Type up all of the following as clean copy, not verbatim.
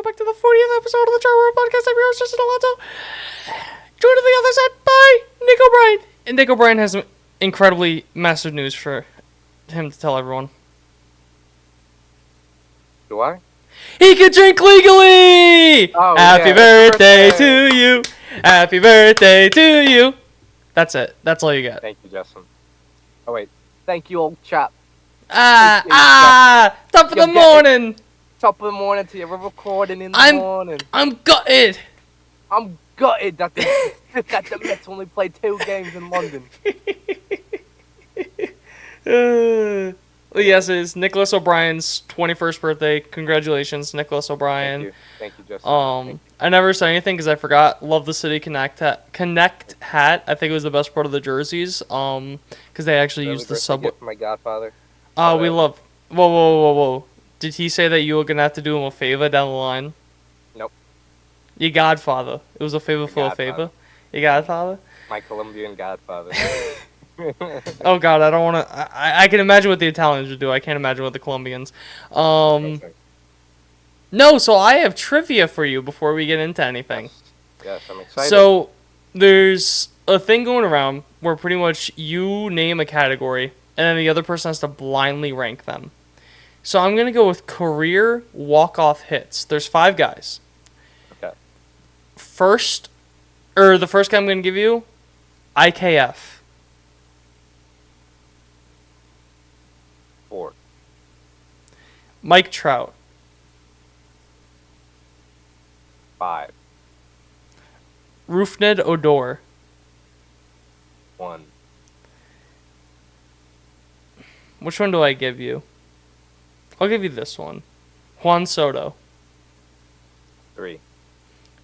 back to the 40th episode of the Triboro Podcast. I'm your host, Justin Alonso. Joined on the other side by Nick O'Brien. And Nick O'Brien has some incredibly massive news for him to tell everyone. Do I? He can drink legally! Oh, Happy yeah, birthday to you! Happy birthday to you! That's it. That's all you got. Thank you, Justin. Oh, wait. Thank you, old chap. Top of the morning! Top of the morning to you. We're recording in the morning. I'm gutted! I'm gutted that the Mets only played 2 games in London. Yes, it is Nicholas O'Brien's 21st birthday. Congratulations, Nicholas O'Brien. Thank you, Justin. I never said anything because I forgot. Love the City Connect hat. I think it was the best part of the jerseys. Because they actually used the subway. My godfather. We love. Whoa. Did he say that you were gonna have to do him a favor down the line? Nope. Your godfather. It was a favor for a favor. Your godfather. My Colombian godfather. Oh God, I don't want to. I can imagine what the Italians would do. I can't imagine what the Colombians. No, so I have trivia for you before we get into anything. Yes, I'm excited. So there's a thing going around where pretty much you name a category and then the other person has to blindly rank them. So I'm gonna go with career walk-off hits. There's 5 guys. Okay. The first guy I'm gonna give you, IKF. 4. Mike Trout. 5. Rougned Odor. 1. Which one do I give you? I'll give you this one. Juan Soto. 3.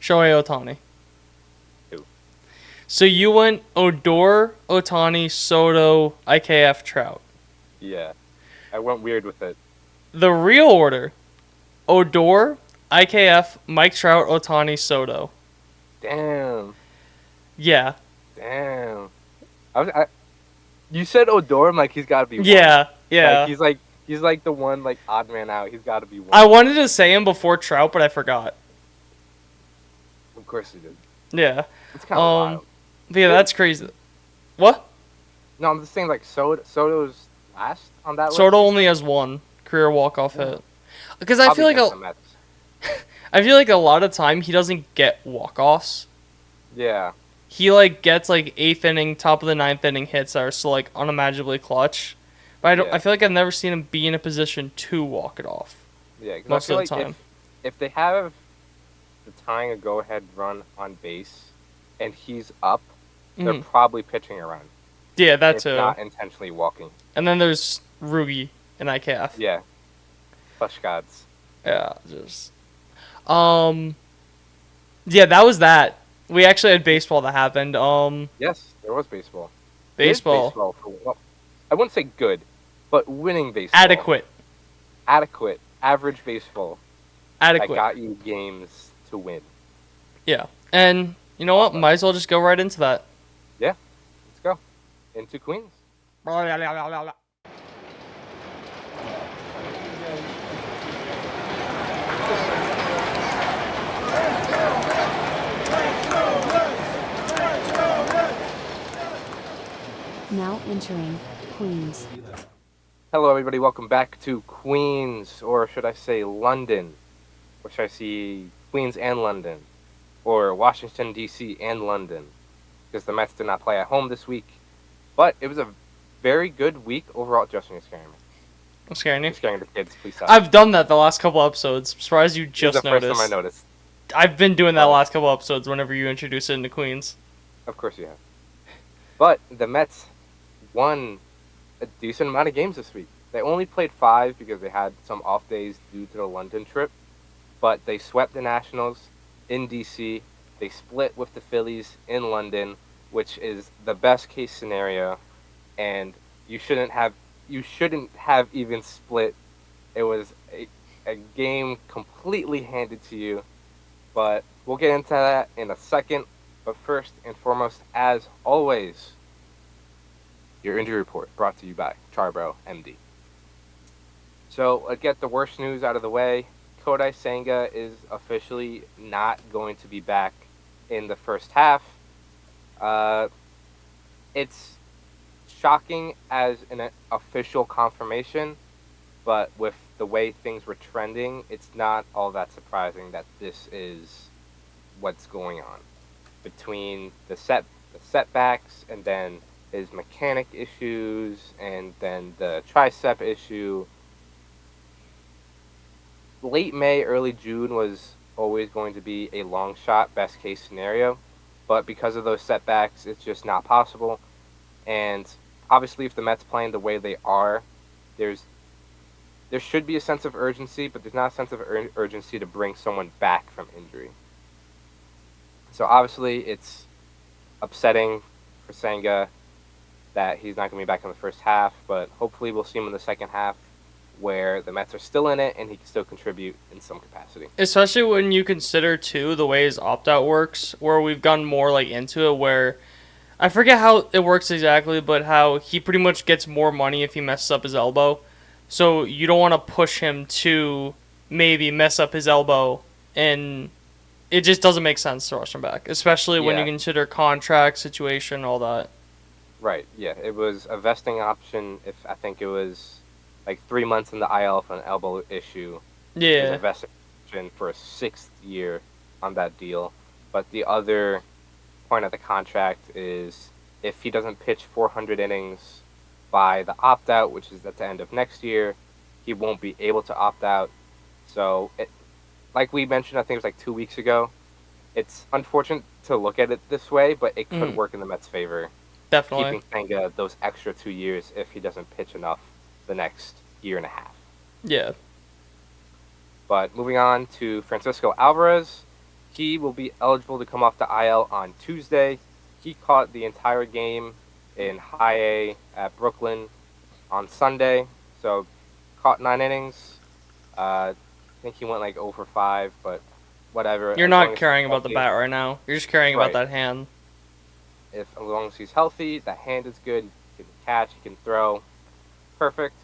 Shohei Ohtani. 2. So you went Odor, Ohtani, Soto, IKF, Trout. Yeah. I went weird with it. The real order: Odor, IKF, Mike Trout, Ohtani, Soto. Damn. Yeah. Damn. You said Odor, I'm like, he's got to be one. Yeah. He's like the one, like, odd man out. He's got to be one. I wanted to say him before Trout, but I forgot. Of course he did. Yeah. It's kind of wild. But yeah, that's crazy. What? No, I'm just saying, like, Soto's last on that list. Soto only has 1 career walk-off hit. Because I feel like I feel like a lot of time he doesn't get walk-offs. Yeah. He like gets like 8th inning, top of the 9th inning hits that are so like unimaginably clutch. But I feel like I've never seen him be in a position to walk it off. Yeah, most of the time. If they have the tying a go-ahead run on base and he's up, they're probably pitching around. Yeah, that too. Not intentionally walking. And then there's Rugi and IKF. Yeah. Flush gods. Yeah, just yeah, that was that. We actually had baseball that happened. Yes, there was baseball. Baseball. I wouldn't say good, but winning baseball. Adequate. Average baseball. Adequate. That got you games to win. Yeah. And you know what? Might as well just go right into that. Yeah. Let's go. Into Queens. Now entering Queens. Hello, everybody. Welcome back to Queens, or should I say London, or should I say Queens and London, or Washington, D.C. and London, because the Mets did not play at home this week. But it was a very good week overall. Justin, you're scaring me. I'm scaring you? You're scaring the kids. Please stop. I've done that the last couple episodes. I'm surprised you just noticed. This is the first time I noticed. I've been doing that last couple episodes whenever you introduce it into Queens. Of course you have. But the Mets won a decent amount of games this week. They only played 5 because they had some off days due to the London trip. But they swept the Nationals in D.C. They split with the Phillies in London, which is the best case scenario. And you shouldn't have even split. It was a game completely handed to you. But we'll get into that in a second. But first and foremost, as always, your injury report brought to you by Triboro MD. So let's get the worst news out of the way. Kodai Senga is officially not going to be back in the first half. It's shocking as an official confirmation, but with the way things were trending, it's not all that surprising that this is what's going on between the setbacks and then his mechanic issues and then the tricep issue. Late May, early June was always going to be a long shot, best case scenario, but because of those setbacks, it's just not possible. And obviously, if the Mets playing the way they are, there should be a sense of urgency, but there's not a sense of urgency to bring someone back from injury. So obviously, it's upsetting for Senga that he's not going to be back in the first half, but hopefully we'll see him in the second half where the Mets are still in it and he can still contribute in some capacity. Especially when you consider, too, the way his opt-out works, where we've gone more like into it, where I forget how it works exactly, but how he pretty much gets more money if he messes up his elbow. So you don't want to push him to maybe mess up his elbow, and it just doesn't make sense to rush him back, especially when you consider contract situation, all that. Right, yeah. It was a vesting option if I think it was like 3 months in the IL for an elbow issue. Yeah. There's a vesting option for a 6th year on that deal. But the other point of the contract is if he doesn't pitch 400 innings by the opt-out, which is at the end of next year, he won't be able to opt out. So, like we mentioned, I think it was like 2 weeks ago, it's unfortunate to look at it this way, but it could work in the Mets' favor. Definitely. Keeping Senga those extra 2 years if he doesn't pitch enough the next year and a half. Yeah. But moving on to Francisco Alvarez, he will be eligible to come off the IL on Tuesday. He caught the entire game in High A at Brooklyn on Sunday, so caught 9 innings. I think he went like 0 for 5, but whatever. You're not caring about the bat right now. You're just caring about that hand. As long as he's healthy, that hand is good. He can catch, he can throw. Perfect.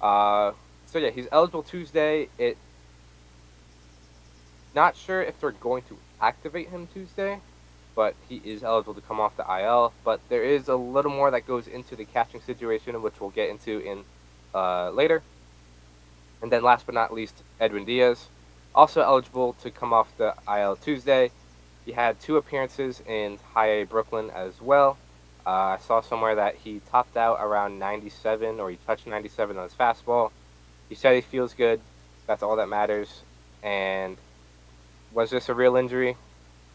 So yeah, he's eligible Tuesday. Not sure if they're going to activate him Tuesday, but he is eligible to come off the IL. But there is a little more that goes into the catching situation, which we'll get into in later. And then last but not least, Edwin Diaz, also eligible to come off the IL Tuesday. He had 2 appearances in High A Brooklyn as well. I saw somewhere that he topped out around 97, or he touched 97 on his fastball. He said he feels good. That's all that matters. And was this a real injury?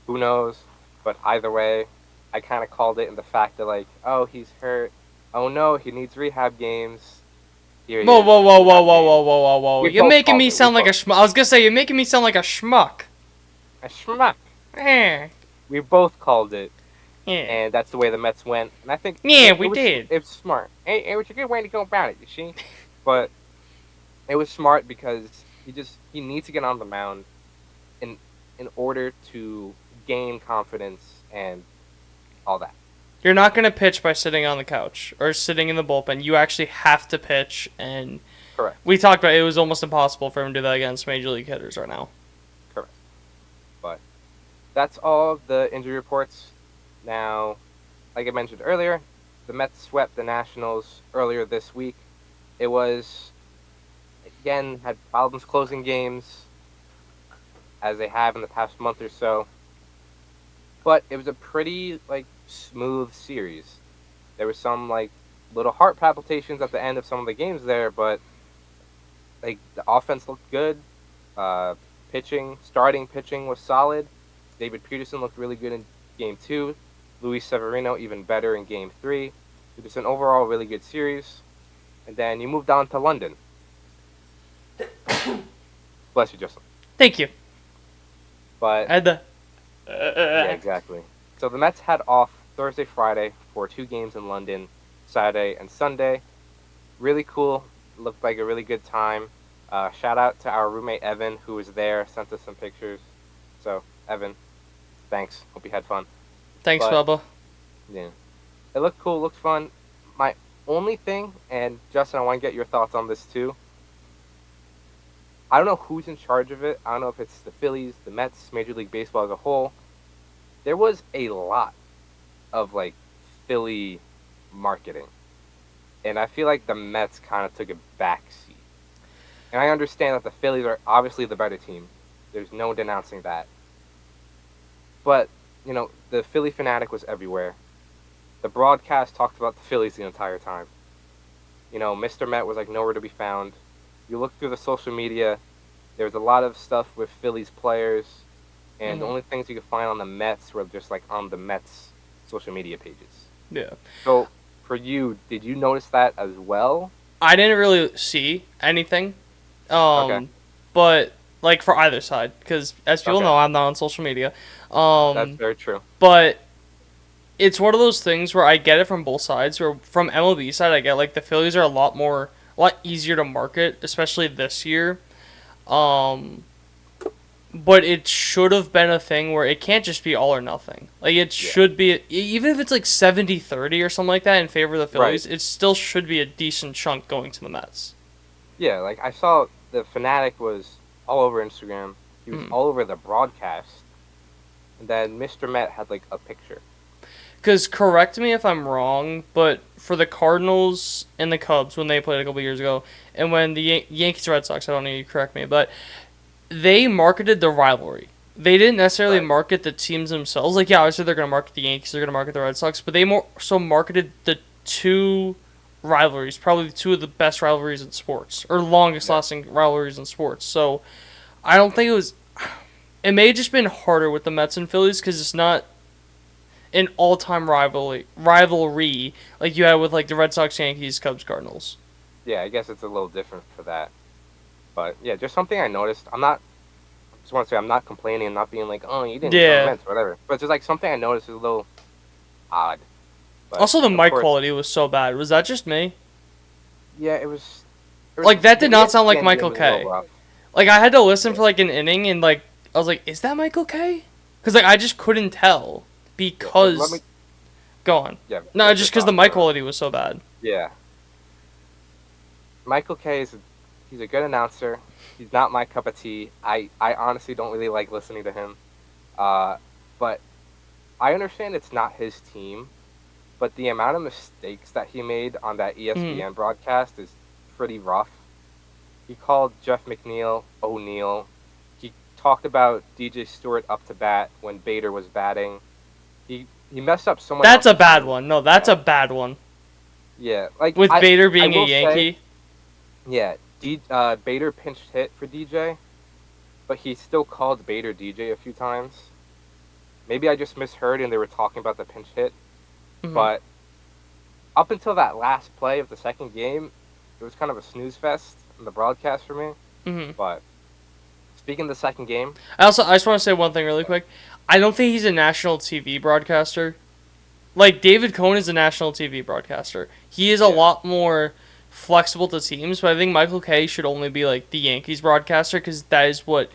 Who knows? But either way, I kind of called it in the fact that, like, oh, he's hurt. Oh, no, he needs rehab games. Whoa. You're making me sound like a schmuck. I was going to say, you're making me sound like a schmuck. A schmuck. We both called it. Yeah. And that's the way the Mets went. And I think we did. It's smart. It was a good way to go about it, you see? But it was smart because he needs to get on the mound in order to gain confidence and all that. You're not going to pitch by sitting on the couch or sitting in the bullpen. You actually have to pitch, and correct. We talked about it was almost impossible for him to do that against Major League hitters right now. Correct. But that's all the injury reports. Now, like I mentioned earlier, the Mets swept the Nationals earlier this week. It was, again, had problems closing games, as they have in the past month or so. But it was a pretty, smooth series. There were some, little heart palpitations at the end of some of the games there, but, the offense looked good. Starting pitching was solid. David Peterson looked really good in Game 2. Luis Severino even better in Game 3. It was an overall really good series. And then you moved on to London. Bless you, Justin. Thank you. But yeah, exactly. So the Mets had off Thursday, Friday for 2 games in London, Saturday and Sunday. Really cool. Looked like a really good time. Shout out to our roommate Evan, who was there, sent us some pictures. So, Evan, thanks. Hope you had fun. Thanks, Bubba. Yeah. It looked cool, looked fun. My only thing, and Justin, I want to get your thoughts on this too. I don't know who's in charge of it. I don't know if it's the Phillies, the Mets, Major League Baseball as a whole. There was a lot of like Philly marketing, and I feel like the Mets kind of took a backseat. And I understand that the Phillies are obviously the better team. There's no denouncing that. But the Philly fanatic was everywhere. The broadcast talked about the Phillies the entire time. Mr. Met was like nowhere to be found. You look through the social media, there was a lot of stuff with Phillies players, and the only things you could find on the Mets were just like on the Mets social media pages. Yeah. So for you, did you notice that as well? I didn't really see anything. Okay. But like for either side, because as people Okay. know, I'm not on social media. That's very true. But it's one of those things where I get it from both sides. Where from MLB side, I get like the Phillies are a lot easier to market, especially this year. But it should have been a thing where it can't just be all or nothing. Like it should be, even if it's like 70-30 or something like that in favor of the Phillies, it still should be a decent chunk going to the Mets. Yeah, like I saw the Fanatic was all over Instagram. He was all over the broadcast. And then Mr. Met had like a picture. Because, correct me if I'm wrong, but for the Cardinals and the Cubs, when they played a couple years ago, and when the Yankees Red Sox, I don't need you to correct me, but they marketed the rivalry. They didn't necessarily market the teams themselves. Like, yeah, obviously they're going to market the Yankees, they're going to market the Red Sox, but they more so marketed the two rivalries, probably two of the best rivalries in sports, or longest-lasting rivalries in sports. So, I don't think it was... It may have just been harder with the Mets and Phillies, because it's not an all-time rivalry like you had with like the Red Sox, Yankees, Cubs, Cardinals. Yeah, I guess it's a little different for that. But yeah, just something I noticed. I'm not complaining and not being like, oh, you didn't comment or whatever. But just like something I noticed is a little odd. But also, the mic quality was so bad. Was that just me? Yeah, it was like that did not sound like Michael K. Like I had to listen for like an inning and like I was like, is that Michael K? Because like I just couldn't tell because. Go on. Yeah. No, just because the mic quality was so bad. Yeah. Michael K. He's a good announcer. He's not my cup of tea. I honestly don't really like listening to him. But I understand it's not his team. But the amount of mistakes that he made on that ESPN broadcast is pretty rough. He called Jeff McNeil O'Neal. He talked about DJ Stewart up to bat when Bader was batting. He messed up so much. That's a bad one. No, that's a bad one. Yeah, like with Bader being a Yankee. Bader pinched hit for DJ, but he still called Bader DJ a few times. Maybe I just misheard and they were talking about the pinch hit. But up until that last play of the second game, it was kind of a snooze fest in the broadcast for me. But speaking of the second game, I just want to say one thing really quick. I don't think he's a national TV broadcaster. Like David Cohn is a national TV broadcaster. He is a lot more flexible to teams, but I think Michael K should only be like the Yankees broadcaster because that is what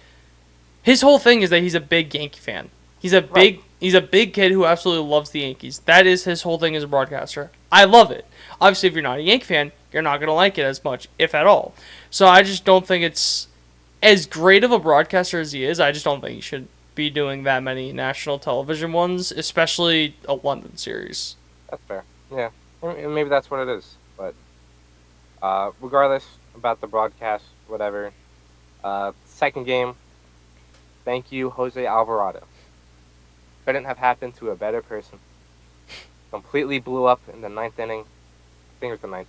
his whole thing is. That he's a big Yankee fan. He's a big kid who absolutely loves the Yankees. That is his whole thing as a broadcaster. I love it. Obviously, if you're not a Yankee fan, you're not going to like it as much, if at all. So I just don't think it's as great of a broadcaster as he is. I just don't think he should be doing that many national television ones, especially a London series. That's fair. Yeah. Maybe that's what it is. But regardless about the broadcast, whatever. Second game, thank you, Jose Alvarado. Couldn't have happened to a better person. Completely blew up in the ninth inning. I think it was the ninth.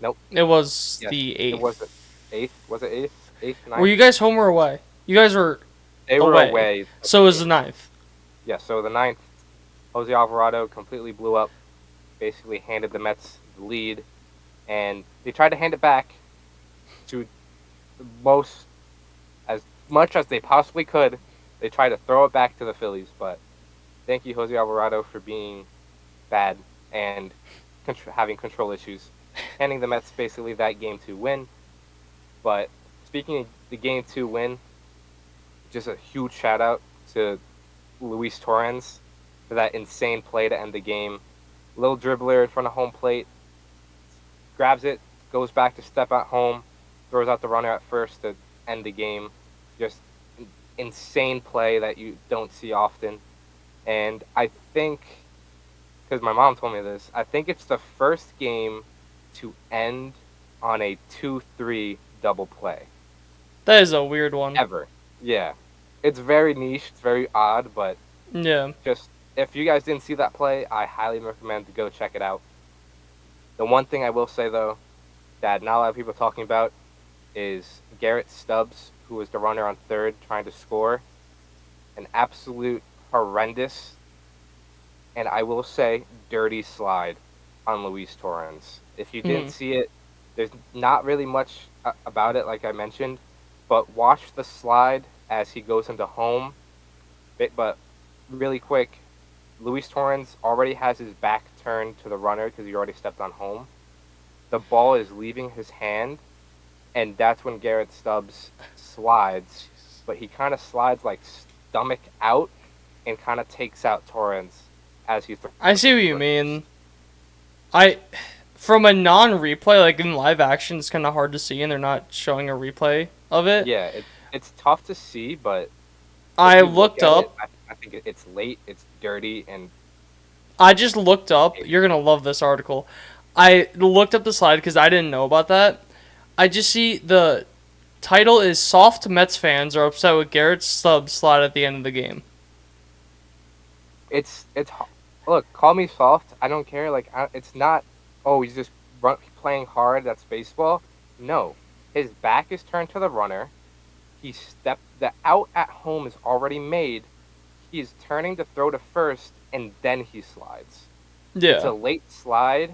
Nope. It was the eighth. It was the eighth. Was it eighth? Eighth, ninth? Were you guys home or away? You guys were They were away. So it was the ninth. Yeah, so the ninth, Jose Alvarado completely blew up. Basically handed the Mets the lead. And they tried to hand it back to as much as they possibly could. They tried to throw it back to the Phillies, but thank you, Jose Alvarado, for being bad and having control issues. Handing the Mets basically that Game 2 win. But speaking of the Game 2 win, just a huge shout-out to Luis Torrens for that insane play to end the game. Little dribbler in front of home plate. Grabs it, goes back to step at home, throws out the runner at first to end the game. Just insane play that you don't see often. And I think, because my mom told me this, I think it's the first game to end on a 2-3 double play. That is a weird one. Ever. Yeah. It's very niche, it's very odd, but Yeah. just if you guys didn't see that play, I highly recommend to go check it out. The one thing I will say, though, that not a lot of people are talking about is Garrett Stubbs, who was the runner on third trying to score. An absolute horrendous, and I will say, dirty slide on Luis Torrens. If you didn't see it, there's not really much about it, like I mentioned, but watch the slide as he goes into home. But really quick, Luis Torrens already has his back turned to the runner because he already stepped on home. The ball is leaving his hand, and that's when Garrett Stubbs slides, but he kind of slides like stomach out and kind of takes out Torrens as he's. I see what you mean. From a non-replay, like in live action, it's kind of hard to see, and they're not showing a replay of it. Yeah, it's tough to see, but I looked up. I think it's late, it's dirty, and I just looked up. You're gonna love this article. I looked up the slide because I didn't know about that. I just see the title is "Soft Mets fans are upset with Garrett Stubbs slide at the end of the game." it's look, call me soft, I don't care. Like it's not. Oh, he's just playing hard. That's baseball. No, his back is turned to the runner. The out at home is already made. He's turning to throw to first, and then he slides. Yeah, it's a late slide,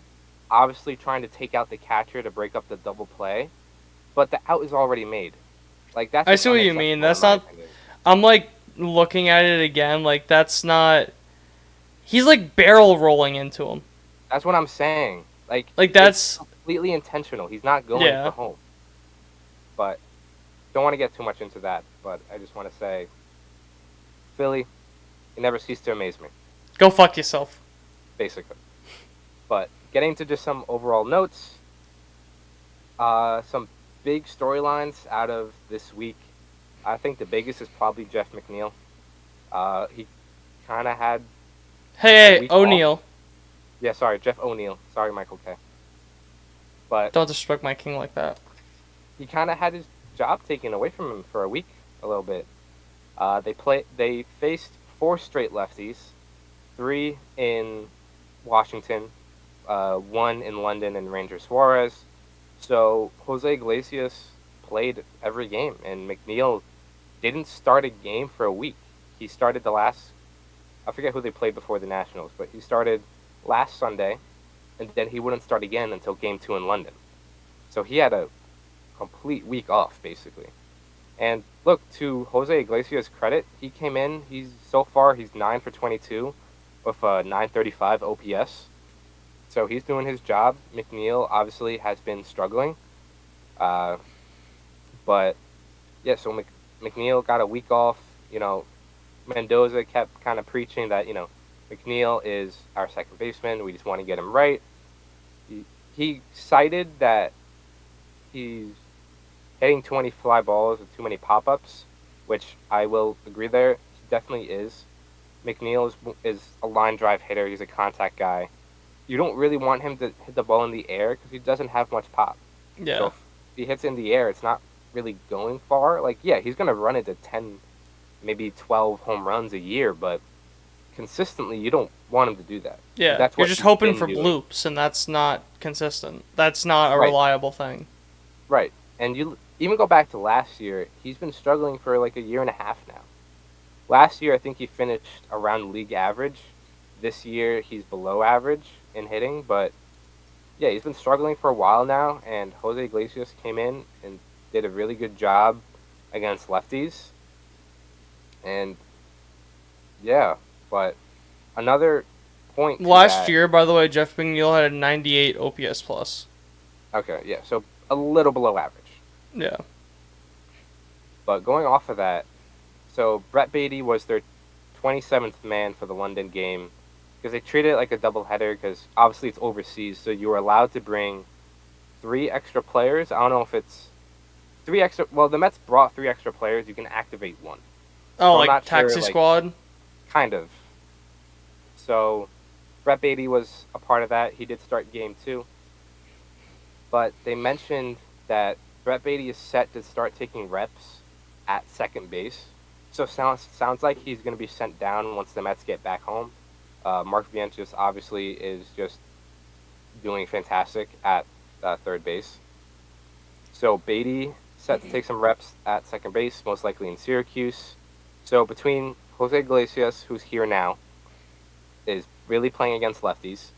obviously trying to take out the catcher to break up the double play, but the out is already made. Like that's. I see what you mean. That's not. I'm like looking at it again. Like that's not. He's like barrel rolling into him. That's what I'm saying. Like that's completely intentional. He's not going for home. But don't want to get too much into that. But I just want to say, Philly, you never cease to amaze me. Go fuck yourself. Basically. But getting to just some overall notes, some big storylines out of this week. I think the biggest is probably Jeff McNeil. He kind of had. Hey, O'Neal. Yeah, sorry, Jeff O'Neal. Sorry, Michael K. But don't disrespect my king like that. He kind of had his job taken away from him for a week, a little bit. They faced 4 straight lefties, 3 in Washington, 1 in London and Ranger Suarez. So Jose Iglesias played every game, and McNeil didn't start a game for a week. He started I forget who they played before the Nationals, but he started last Sunday, and then he wouldn't start again until Game 2 in London. So he had a complete week off, basically. And look, to Jose Iglesias' credit, he came in, he's 9 for 22 with a 935 OPS. So he's doing his job. McNeil obviously has been struggling. But, yeah, so McNeil got a week off. Mendoza kept kind of preaching that, McNeil is our second baseman. We just want to get him right. He cited that he's hitting too many fly balls with too many pop-ups, which I will agree there. He definitely is. McNeil is a line drive hitter. He's a contact guy. You don't really want him to hit the ball in the air because he doesn't have much pop. Yeah. So if he hits in the air, it's not really going far. Like, yeah, he's going to run into 10, maybe 12 home runs a year, but consistently, you don't want him to do that. Yeah, you're just hoping for bloops, and that's not consistent. That's not a reliable thing. Right. And you even go back to last year, he's been struggling for like a year and a half now. Last year, I think he finished around league average. This year, he's below average in hitting, but yeah, he's been struggling for a while now, and Jose Iglesias came in and did a really good job against lefties. And yeah, but another point. Last year, by the way, Jeff McNeil had a 98 OPS plus. Okay, yeah, so a little below average. Yeah. But going off of that, so Brett Beatty was their 27th man for the London game because they treated it like a doubleheader because obviously it's overseas, so you were allowed to bring 3 extra players. I don't know if it's 3 extra. Well, the Mets brought 3 extra players. You can activate one. Oh, So I'm like not taxi sure, like, squad. kind of. So Brett Beatty was a part of that. He did start game 2. But they mentioned that Brett Beatty is set to start taking reps at second base. So sounds like he's going to be sent down once the Mets get back home. Mark Vientos obviously is just doing fantastic at third base. So Beatty set to take some reps at second base, most likely in Syracuse. So between Jose Iglesias, who's here now, is really playing against lefties.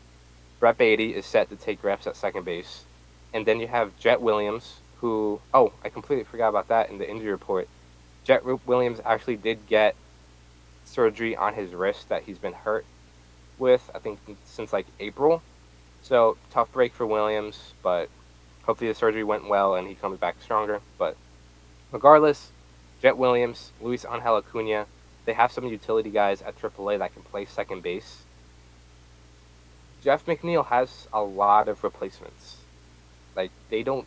Brett Beatty is set to take reps at second base. And then you have Jet Williams, who... Oh, I completely forgot about that in the injury report. Jet Williams actually did get surgery on his wrist that he's been hurt with, I think, since, like, April. So, tough break for Williams, but hopefully the surgery went well and he comes back stronger. But regardless, Jet Williams, Luis Angel Acuna, they have some utility guys at AAA that can play second base. Jeff McNeil has a lot of replacements. Like, they don't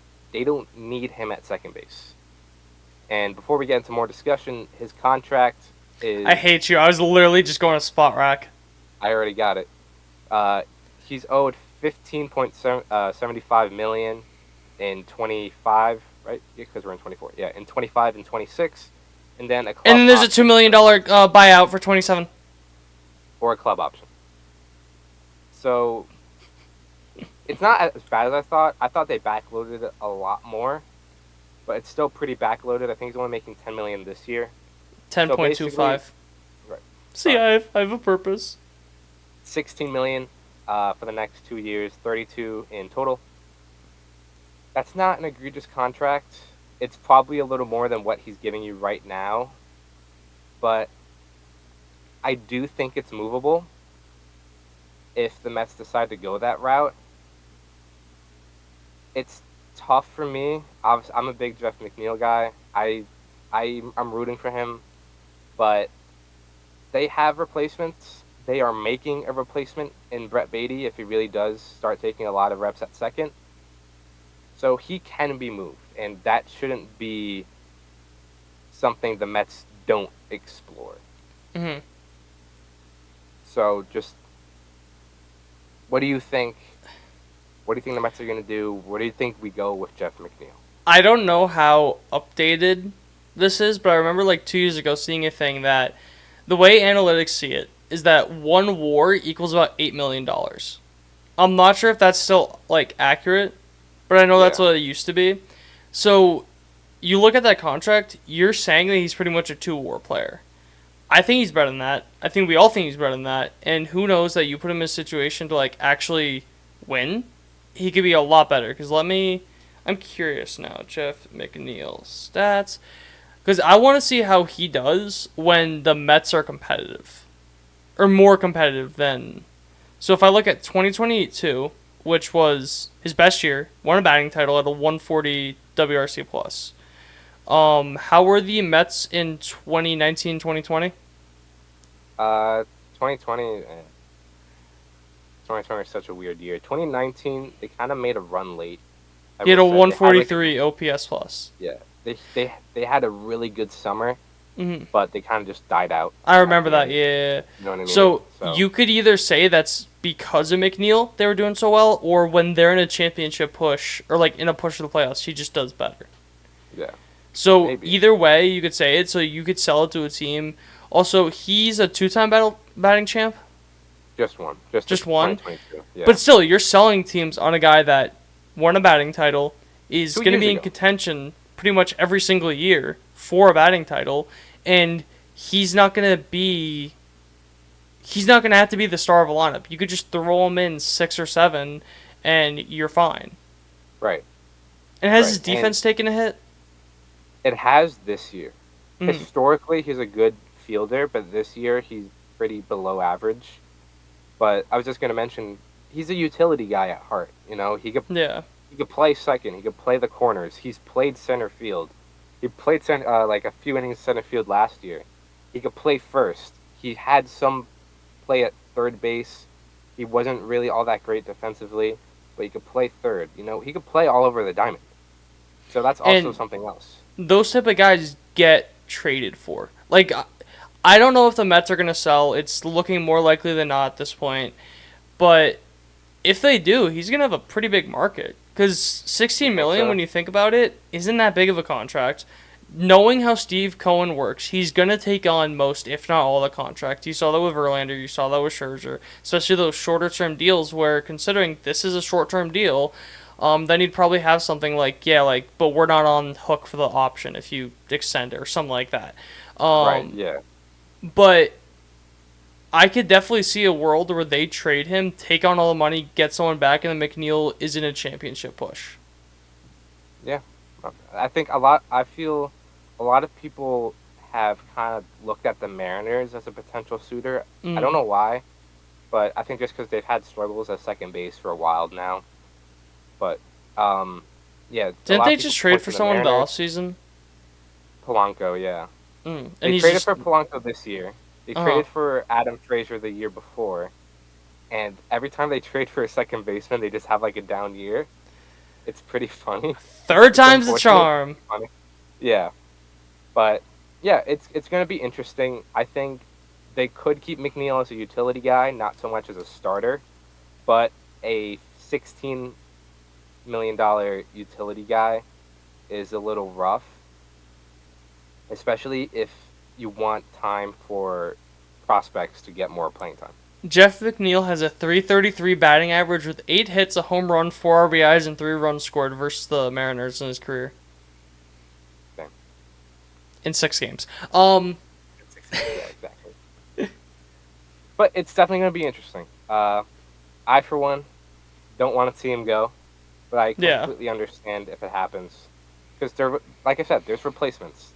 need him at second base. And before we get into more discussion, his contract is... I hate you. I was literally just going to spot rack. I already got it. He's owed $15.75 million in 25, right? Yeah, because we're in 24. Yeah, in 25 and 26, and then a club And then there's a $2 million buyout for 27. or a club option. So it's not as bad as I thought. I thought they backloaded it a lot more, but it's still pretty backloaded. I think he's only making $10 million this year. 10.25. Right. See, I have a purpose. $16 million for the next 2 years, 32 in total. That's not an egregious contract. It's probably a little more than what he's giving you right now, but I do think it's movable if the Mets decide to go that route. It's tough for me. Obviously, I'm a big Jeff McNeil guy. I'm rooting for him, but they have replacements. They are making a replacement in Brett Beatty if he really does start taking a lot of reps at second. So he can be moved, and that shouldn't be something the Mets don't explore. Mm-hmm. So just, what do you think? What do you think the Mets are going to do? Where do you think we go with Jeff McNeil? I don't know how updated this is, but I remember like 2 years ago seeing a thing that the way analytics see it is that one WAR equals about $8 million. I'm not sure if that's still like accurate, but I know that's what it used to be. So you look at that contract, you're saying that he's pretty much a 2-WAR player. I think he's better than that. I think we all think he's better than that. And who knows that you put him in a situation to like actually win, he could be a lot better. Because I'm curious now, Jeff McNeil stats. Because I want to see how he does when the Mets are competitive. Or more competitive than... So if I look at 2022, which was his best year, won a batting title at a 140 WRC+. How were the Mets in 2019, 2020? 2020 is such a weird year. 2019, they kind of made a run late. He had a 143 OPS plus. Yeah, they had a really good summer, but they kind of just died out. I remember that, yeah. You know what I mean? So you could either say that's because of McNeil they were doing so well, or when they're in a championship push, or like in a push for the playoffs, he just does better. Yeah. So Maybe. Either way, you could say it. So you could sell it to a team. Also, he's a 2-time batting champ. Just one. Just one? Yeah. But still, you're selling teams on a guy that won a batting title, is going to be in contention pretty much every single year for a batting title, and he's not going to have to be the star of a lineup. You could just throw him in 6 or 7, and you're fine. Right. And has his defense taken a hit? It has this year. Mm-hmm. Historically, he's a good fielder, but this year he's pretty below average. But I was just going to mention, he's a utility guy at heart. You know, he could play second. He could play the corners. He's played center field. He played like a few innings center field last year. He could play first. He had some play at third base. He wasn't really all that great defensively, but he could play third. You know, he could play all over the diamond. So that's also And something else. those type of guys get traded for. Like, I don't know if the Mets are going to sell. It's looking more likely than not at this point. But if they do, he's going to have a pretty big market. Because $16 million, So, when you think about it, isn't that big of a contract. Knowing how Steve Cohen works, he's going to take on most, if not all, the contract. You saw that with Verlander. You saw that with Scherzer. Especially those shorter-term deals where, considering this is a short-term deal, then you'd probably have something like, but we're not on hook for the option if you extend it or something like that. right, yeah. But I could definitely see a world where they trade him, take on all the money, get someone back, and then McNeil is in a championship push. Yeah. I feel a lot of people have kind of looked at the Mariners as a potential suitor. I don't know why, but I think just because they've had struggles at second base for a while now. But, yeah. Didn't they just trade for someone in the offseason? Polanco, yeah. And They he's traded just, for Polanco this year. They traded for Adam Frazier the year before. And every time they trade for a second baseman, they just have like a down year. It's pretty funny. third time's the charm. Funny. Yeah. But, yeah, it's going to be interesting. I think they could keep McNeil as a utility guy, not so much as a starter. But a $16 million utility guy is a little rough. Especially if you want time for prospects to get more playing time. Jeff McNeil has a .333 batting average with 8 hits, a home run, 4 RBIs, and 3 runs scored versus the Mariners in his career. Same. In 6 games. Yeah, exactly. But it's definitely going to be interesting. I, for one, don't want to see him go, but I completely understand if it happens. Because, like I said, there's replacements.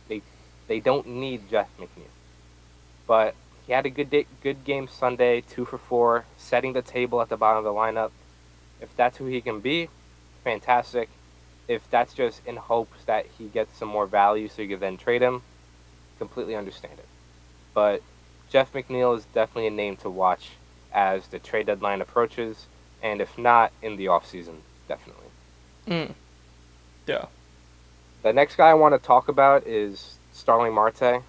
They don't need Jeff McNeil. But he had a good game Sunday, 2 for 4, setting the table at the bottom of the lineup. If that's who he can be, fantastic. If that's just in hopes that he gets some more value so you can then trade him, completely understand it. But Jeff McNeil is definitely a name to watch as the trade deadline approaches, and if not, in the offseason, definitely. Yeah. The next guy I want to talk about is Starling Marte.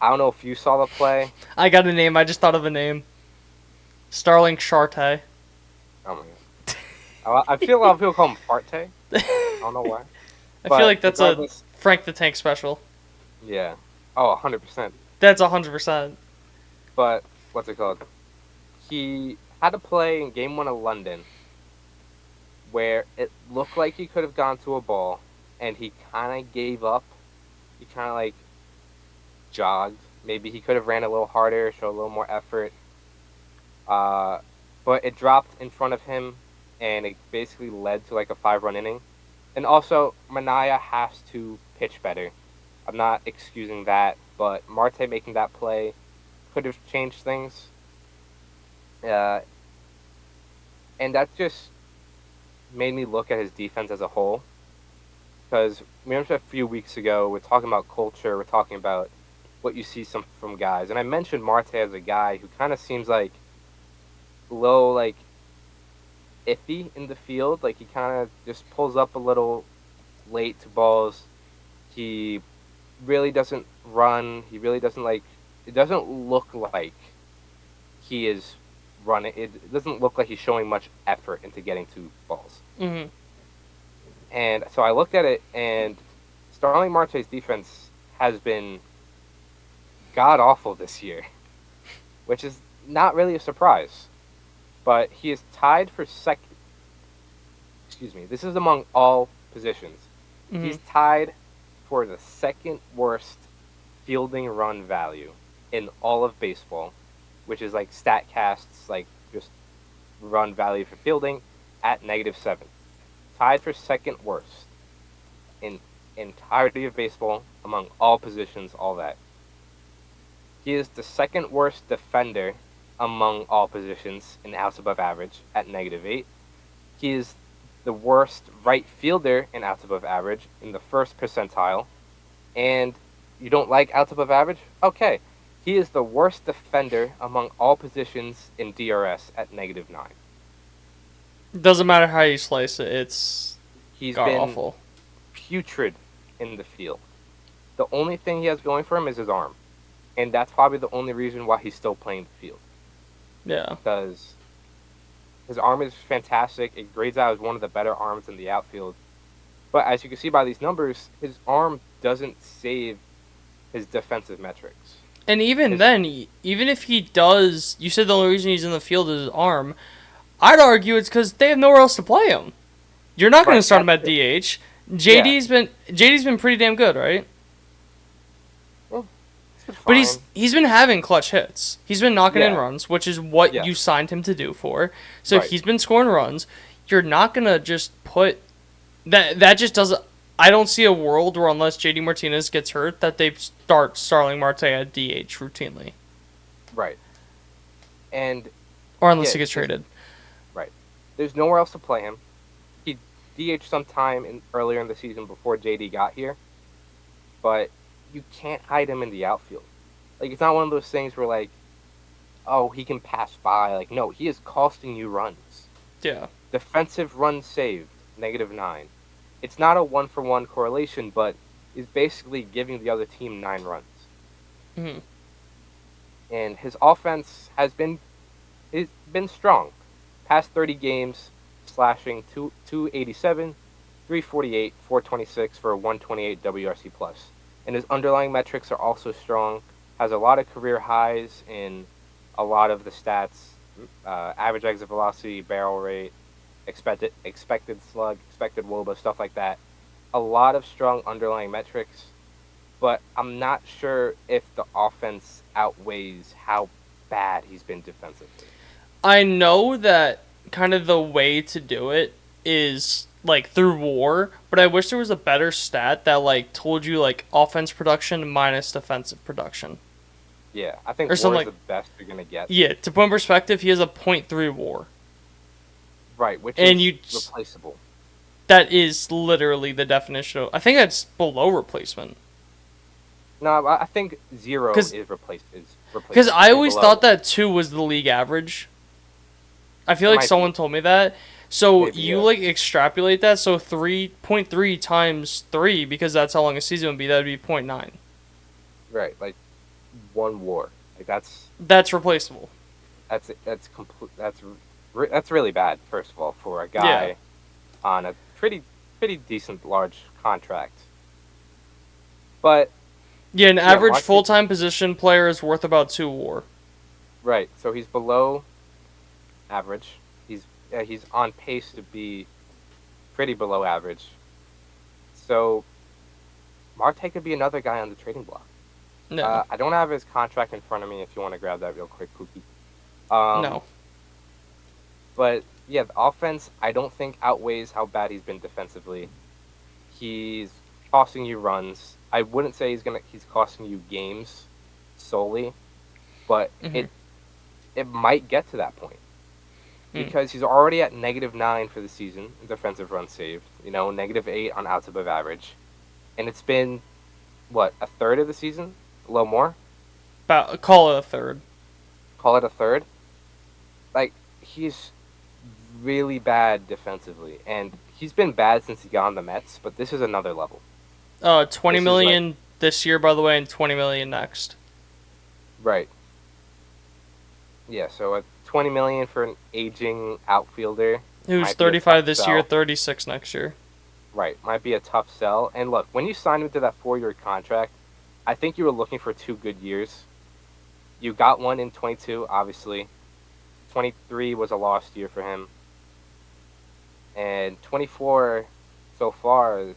I don't know if you saw the play. I got a name. I just thought of a name. Starling Charte. Oh my god. I feel a lot of people call him Farte. I don't know why. I feel like that's a Frank the Tank special. Yeah. Oh, 100%. That's 100%. But, what's it called? He had a play in Game 1 of London where it looked like he could have gone to a ball, and he kind of gave up. He kind of, like, jogged. Maybe he could have ran a little harder, showed a little more effort. But it dropped in front of him, and it basically led to, like, a 5-run inning. And also, Manaea has to pitch better. I'm not excusing that, but Marte making that play could have changed things. And that just made me look at his defense as a whole. Because remember a few weeks ago, we're talking about culture, we're talking about what you see from guys. And I mentioned Marte as a guy who kind of seems like low, like, iffy in the field. Like, he kind of just pulls up a little late to balls. He really doesn't run. He really doesn't, like, it doesn't look like he is running. It doesn't look like he's showing much effort into getting to balls. Mm-hmm. And so I looked at it, and Starling Marte's defense has been god-awful this year, which is not really a surprise. But he is tied for second. Excuse me. This is among all positions. Mm-hmm. He's tied for the second worst fielding run value in all of baseball, which is like StatCast's like just run value for fielding at -7. Tied for second worst in entirety of baseball among all positions, all that. He is the second worst defender among all positions in outs above average at -8. He is the worst right fielder in outs above average in the first percentile. And you don't like outs above average? Okay. He is the worst defender among all positions in DRS at -9. Doesn't matter how you slice it, it's He's god been awful. putrid in the field. The only thing he has going for him is his arm. And that's probably the only reason why he's still playing the field. Yeah. Because his arm is fantastic. It grades out as one of the better arms in the outfield. But as you can see by these numbers, his arm doesn't save his defensive metrics. And even then, even if he does, you said the only reason he's in the field is his arm. I'd argue it's because they have nowhere else to play him. You're not going to start him at DH. JD's been pretty damn good, right? Well, but he's been having clutch hits. He's been knocking in runs, which is what Yeah. you signed him to do for. So Right. he's been scoring runs. You're not going to just put that just doesn't. I don't see a world where, unless JD Martinez gets hurt, that they start Starling Marte at DH routinely. Right. And Or unless he gets traded. right. There's nowhere else to play him. He DH'd sometime earlier in the season before JD got here. But you can't hide him in the outfield. Like, it's not one of those things where, like, oh, he can pass by. Like, no, he is costing you runs. Yeah. Defensive runs saved, -9. It's not a 1-for-1 correlation, but is basically giving the other team 9 runs. Mm-hmm. And his offense has been strong. Past 30 games, slashing 287, 348, 426 for a 128 WRC plus. And his underlying metrics are also strong. Has a lot of career highs in a lot of the stats: average exit velocity, barrel rate, expected slug, expected WOBA, stuff like that. A lot of strong underlying metrics, but I'm not sure if the offense outweighs how bad he's been defensively. I know that kind of the way to do it is like through WAR, but I wish there was a better stat that like told you like offense production minus defensive production. Yeah, I think Or WAR something is like- the best you're gonna get. Yeah, to put in perspective, he has a .3 WAR. Right, which And is replaceable. That is literally the definition of. I think that's below replacement. No, I think 0 is replacement. Because I always thought that 2 was the league average. I feel It like might someone told me that. So Maybe, you yeah. like extrapolate that. So 3.3 times 3, because that's how long a season would be. That would be 0.9. Right, like 1 WAR. Like That's replaceable. that's really bad. First of all, for a guy on a pretty decent large contract. But Yeah, an average Marte- full-time position player is worth about 2 WAR. right, so he's below average. He's on pace to be pretty below average. So Marte could be another guy on the trading block. No. I don't have his contract in front of me. If you want to grab that real quick, Pookie. No. But yeah, the offense I don't think outweighs how bad he's been defensively. He's costing you runs. I wouldn't say he's costing you games solely, but Mhm. it might get to that point. Because he's already at -9 for the season in defensive runs saved, -8 on outs above average. And it's been, what, a third of the season? A little more? Call it a third. Call it a third? Like, he's really bad defensively. And he's been bad since he got on the Mets, but this is another level. 20 million this year, by the way, and 20 million next. Right. Yeah, so a 20 million for an aging outfielder. Who's might be a 35 tough this sell. year, 36 next year. Right, might be a tough sell. And look, when you signed him to that 4-year contract, I think you were looking for 2 good years. You got one in 22, obviously. 23 was a lost year for him. And 24 so far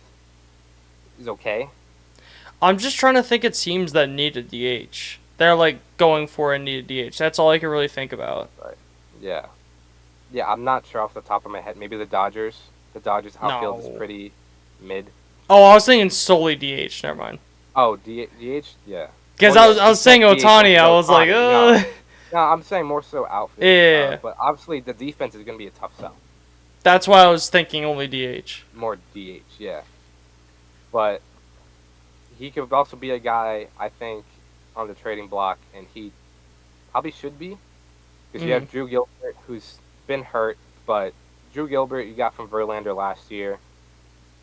is okay. I'm just trying to think of teams that need a DH. They're like going for a need a DH. That's all I can really think about. Right. Yeah. Yeah, I'm not sure off the top of my head. Maybe the Dodgers. The Dodgers outfield is pretty mid. Oh, I was thinking solely DH. Never mind. Oh, DH? Yeah. Because Well, I was saying DH Ohtani. I was like, Ohtani, No, I'm saying more so outfield. Yeah. But obviously the defense is going to be a tough sell. That's why I was thinking only DH. More DH, yeah. But he could also be a guy, I think, on the trading block, and he probably should be. Because you have Drew Gilbert, who's been hurt, but Drew Gilbert you got from Verlander last year.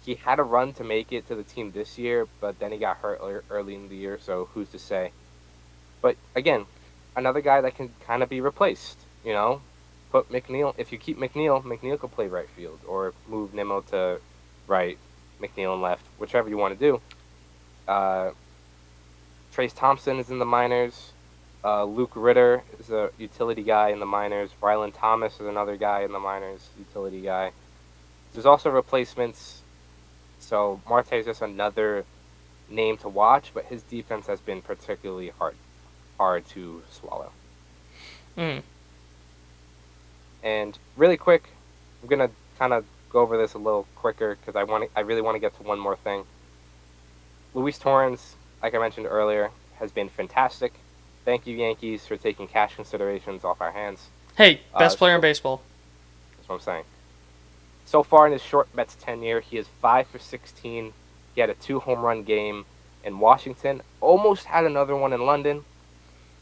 He had a run to make it to the team this year, but then he got hurt early in the year, so who's to say? But again, another guy that can kind of be replaced, Put McNeil, if you keep McNeil could play right field, or move Nimmo to right, McNeil and left, whichever you want to do. Trace Thompson is in the minors. Luke Ritter is a utility guy in the minors. Rylan Thomas is another guy in the minors, utility guy. There's also replacements. So Marte is just another name to watch, but his defense has been particularly hard to swallow. And really quick, I'm gonna kind of go over this a little quicker because I really want to get to one more thing. Luis Torrens, like I mentioned earlier, has been fantastic. Thank you, Yankees, for taking cash considerations off our hands. Hey, best player in baseball. That's what I'm saying. So far in his short Mets tenure, he is 5 for 16. He had a 2-home-run game in Washington. Almost had another one in London.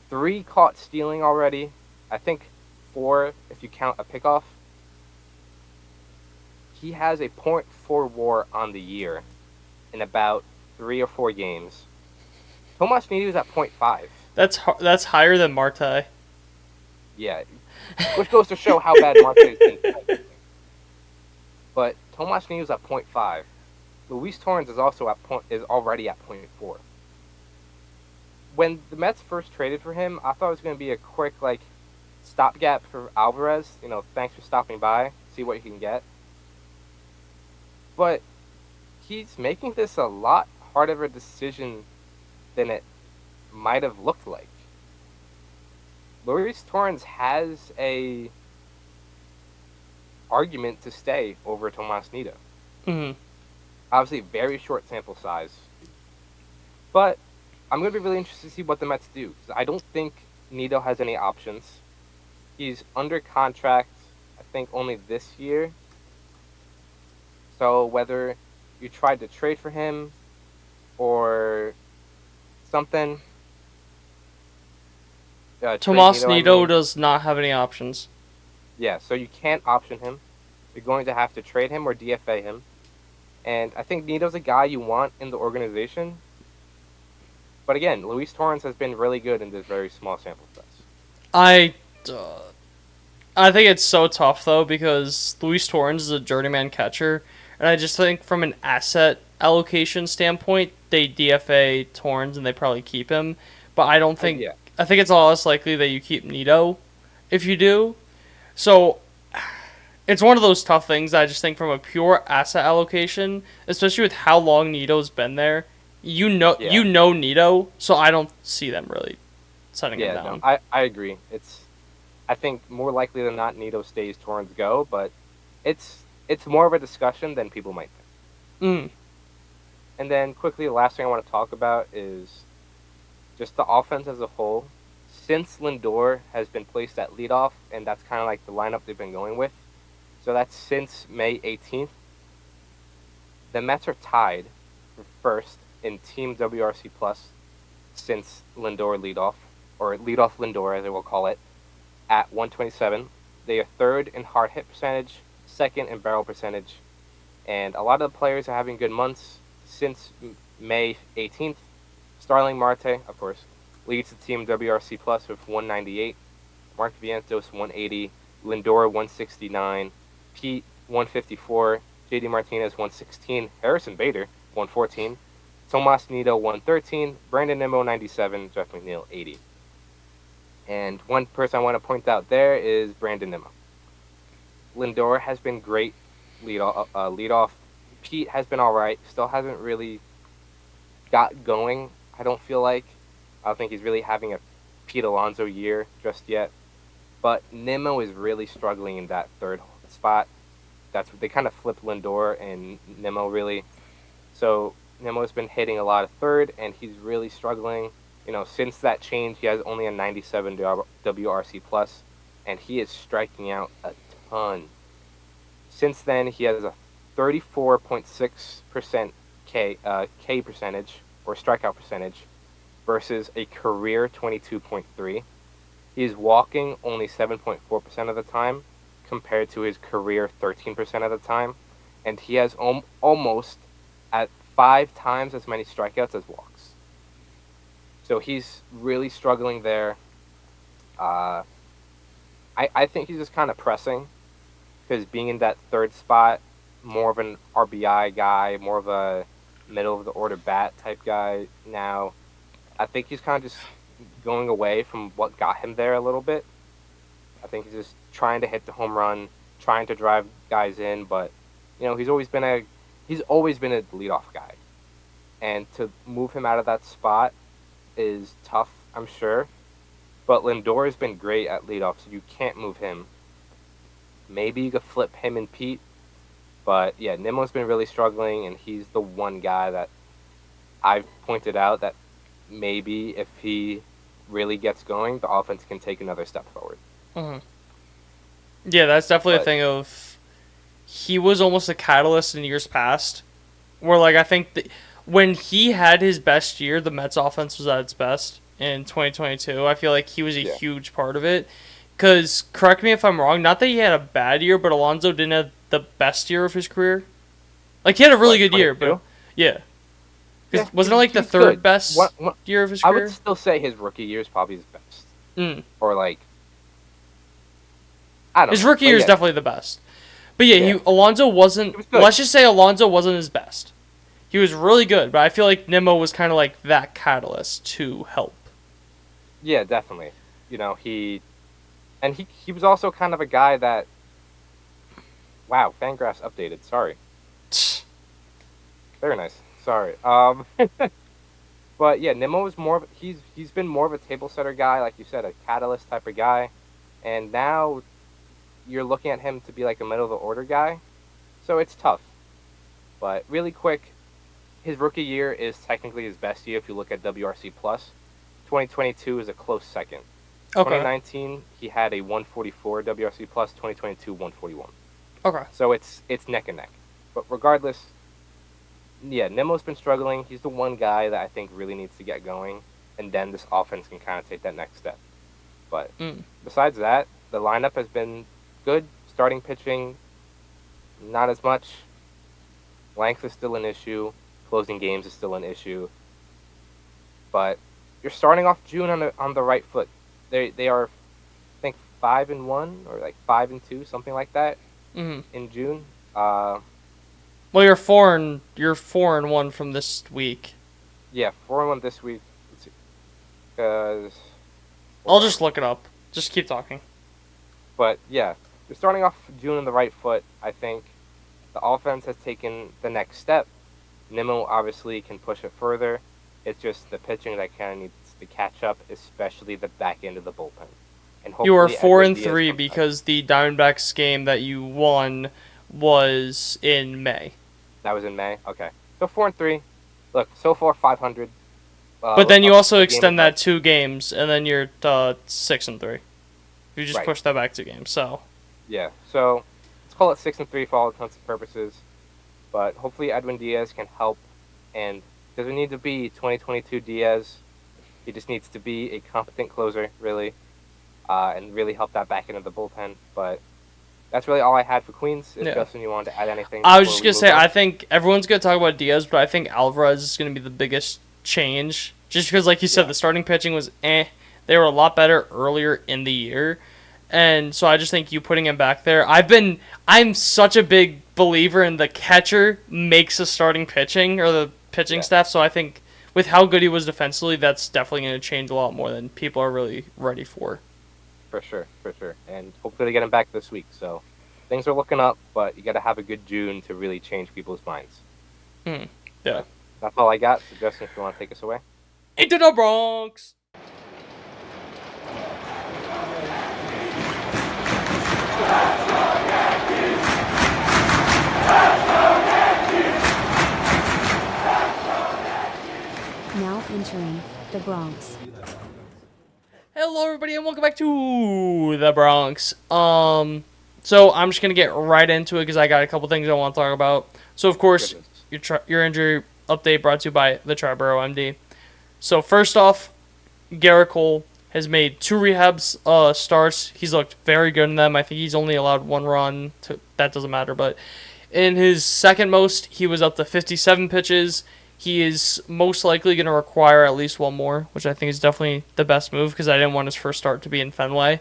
3 caught stealing already. I think 4 if you count a pickoff. He has a .4 WAR on the year in about 3 or 4 games. Tomas Nido is at .5. That's higher than Marte. Yeah, which goes to show how bad Marte has been. But Tomas Nido is at .5. Luis Torrens is already at .4. When the Mets first traded for him, I thought it was going to be a quick stopgap for Alvarez. Thanks for stopping by, see what you can get. But he's making this a lot harder of a decision than it might have looked like. Luis Torrens has a argument to stay over Tomas Nido. Mm-hmm. Obviously, very short sample size. But I'm going to be really interested to see what the Mets do. Because I don't think Nido has any options. He's under contract, I think, only this year. So whether you tried to trade for him or something. Tomas Nido does not have any options. Yeah, so you can't option him. You're going to have to trade him or DFA him. And I think Nido's a guy you want in the organization. But again, Luis Torrens has been really good in this very small sample size. I think it's so tough, though, because Luis Torrens is a journeyman catcher. And I just think from an asset allocation standpoint, they DFA Torrens and they probably keep him. But I don't think... Yeah. I think it's a lot less likely that you keep Nido if you do. So it's one of those tough things that I just think from a pure asset allocation, especially with how long Nido's been there, you know Nido, so I don't see them really setting him down. No, I agree. I think more likely than not Nido stays, Torrens go, but it's more of a discussion than people might think. And then quickly, the last thing I want to talk about is just the offense as a whole. Since Lindor has been placed at leadoff, and that's kind of like the lineup they've been going with, so that's since May 18th, the Mets are tied for first in Team WRC Plus since Lindor leadoff, or leadoff Lindor as they will call it, at 127. They are third in hard hit percentage, second in barrel percentage, and a lot of the players are having good months since May 18th. Starling Marte, of course, leads the Team WRC Plus with 198. Mark Vientos, 180. Lindor, 169. Pete, 154. JD Martinez, 116. Harrison Bader, 114. Tomas Nido, 113. Brandon Nimmo, 97. Jeff McNeil, 80. And one person I want to point out there is Brandon Nimmo. Lindor has been great leadoff. Pete has been all right. Still hasn't really got going, I don't feel like. I don't think he's really having a Pete Alonso year just yet. But Nimmo is really struggling in that third spot. That's what they kind of flipped Lindor and Nimmo, really. So Nimmo's been hitting a lot of third, and he's really struggling. Since that change, he has only a 97 WRC plus, and he is striking out a ton. Since then, he has a 34.6% K percentage, or strikeout percentage, versus a career 22.3. He is walking only 7.4% of the time, compared to his career 13% of the time. and he has almost at 5 times as many strikeouts as walks. So he's really struggling there. I think he's just kind of pressing because being in that third spot, more of an RBI guy, more of a middle of the order bat type guy now. I think he's kind of just going away from what got him there a little bit. I think he's just trying to hit the home run, trying to drive guys in, but he's always been a leadoff guy, and to move him out of that spot is tough, I'm sure. But Lindor has been great at leadoff, so you can't move him. Maybe you could flip him and Pete, but yeah, Nimmo's been really struggling, and he's the one guy that I've pointed out that maybe if he really gets going, the offense can take another step forward. Mm-hmm. Yeah, that's definitely a thing of he was almost a catalyst in years past, where I think when he had his best year, the Mets offense was at its best in 2022. I feel like he was a huge part of it. Because, correct me if I'm wrong, not that he had a bad year, but Alonso didn't have the best year of his career. He had a really good year, but yeah. Wasn't it the third best year of his career? I would still say his rookie year is probably his best. Or I don't know. His rookie year is definitely the best. But yeah, Alonso wasn't, let's just say Alonso wasn't his best. He was really good, but I feel like Nimmo was kind of that catalyst to help. Yeah, definitely. He was also kind of a guy that... Wow, Fangraphs updated. Sorry. Very nice. Sorry. But yeah, Nimmo is more of... He's been more of a table setter guy, like you said, a catalyst type of guy. And now you're looking at him to be a middle of the order guy. So it's tough. But really quick, his rookie year is technically his best year if you look at WRC+. 2022 is a close second. Okay. 2019, he had a 144 WRC+, 2022, 141. Okay. So it's neck and neck. But regardless, yeah, Nimmo's been struggling. He's the one guy that I think really needs to get going, and then this offense can kind of take that next step. But besides that, the lineup has been good. Starting pitching, not as much. Length is still an issue. Closing games is still an issue. But you're starting off June on the right foot. They are, I think, 5-1 or 5-2, something like that, in June. Well, you're 4-1 from this week. Yeah, 4-1 this week. Let's see. Because I'll just look it up. Just keep talking. But yeah, you're starting off June on the right foot. I think the offense has taken the next step. Nimmo obviously can push it further. It's just the pitching that kind of needs to catch up, especially the back end of the bullpen. And you are 4-3 because the Diamondbacks game that you won was in May. That was in May? Okay. So 4-3. Look, so far 500. But then you also extend that 2 games, and then you're 6-3. You just push that back 2 games, so. Yeah, so let's call it 6-3 for all intents and purposes. But hopefully Edwin Diaz can help, and doesn't need to be 2022 Diaz. He just needs to be a competent closer, really, and really help that back end of the bullpen. But that's really all I had for Queens. If Justin, you wanted to add anything? I was just going to say, I think everyone's going to talk about Diaz, but I think Alvarez is going to be the biggest change. Just because, like you said, the starting pitching was eh. They were a lot better earlier in the year. And so I just think you putting him back there. I'm such a big believer in the catcher makes a starting pitching or the pitching staff. So I think with how good he was defensively, that's definitely going to change a lot more than people are really ready for. For sure. And hopefully they get him back this week. So things are looking up, but you got to have a good June to really change people's minds. Yeah. But that's all I got. So Justin, if you want to take us away. Into the Bronx! Now entering the Bronx. Hello, everybody, and welcome back to the Bronx. So I'm just gonna get right into it because I got a couple things I want to talk about. So of course, your injury update brought to you by the Triboro MD. So first off, Garrett Cole has made 2 rehabs starts. He's looked very good in them. I think he's only allowed 1 run. That doesn't matter, but In his second most, he was up to 57 pitches. He is most likely going to require at least one more, which I think is definitely the best move because I didn't want his first start to be in Fenway.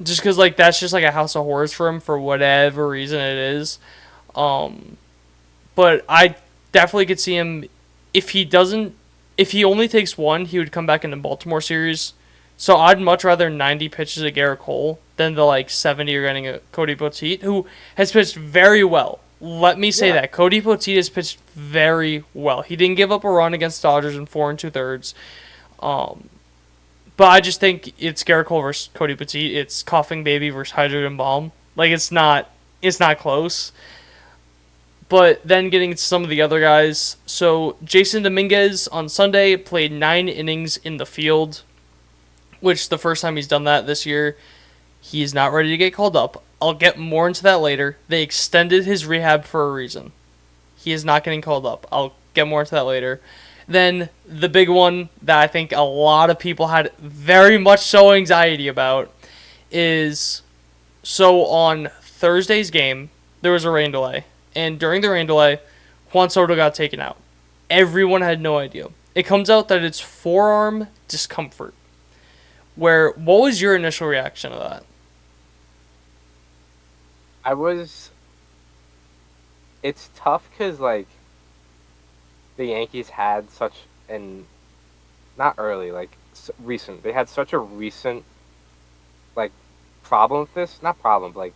Just because like that's just like a house of horrors for him for whatever reason it is. But I definitely could see him if he only takes one, he would come back in the Baltimore series. So I'd much rather 90 pitches of Garrett Cole than the like 70 you're getting a Cody Poteet, who has pitched very well. Let me say that Cody Poteet has pitched very well. He didn't give up a run against Dodgers in 4 2/3. But I just think it's Garrett Cole versus Cody Poteet. It's coughing baby versus hydrogen bomb. Like it's not close. But then getting to some of the other guys. So Jason Dominguez on Sunday played 9 innings in the field, which the first time he's done that this year. He's not ready to get called up. I'll get more into that later. They extended his rehab for a reason. He is not getting called up. I'll get more into that later. Then the big one that I think a lot of people had very much so anxiety about is, so on Thursday's game, there was a rain delay. And during the rain delay, Juan Soto got taken out. Everyone had no idea. It comes out that it's forearm discomfort. What was your initial reaction to that? It's tough because, like, the Yankees had such they had such a recent, like, problem with this. Not problem, but, like,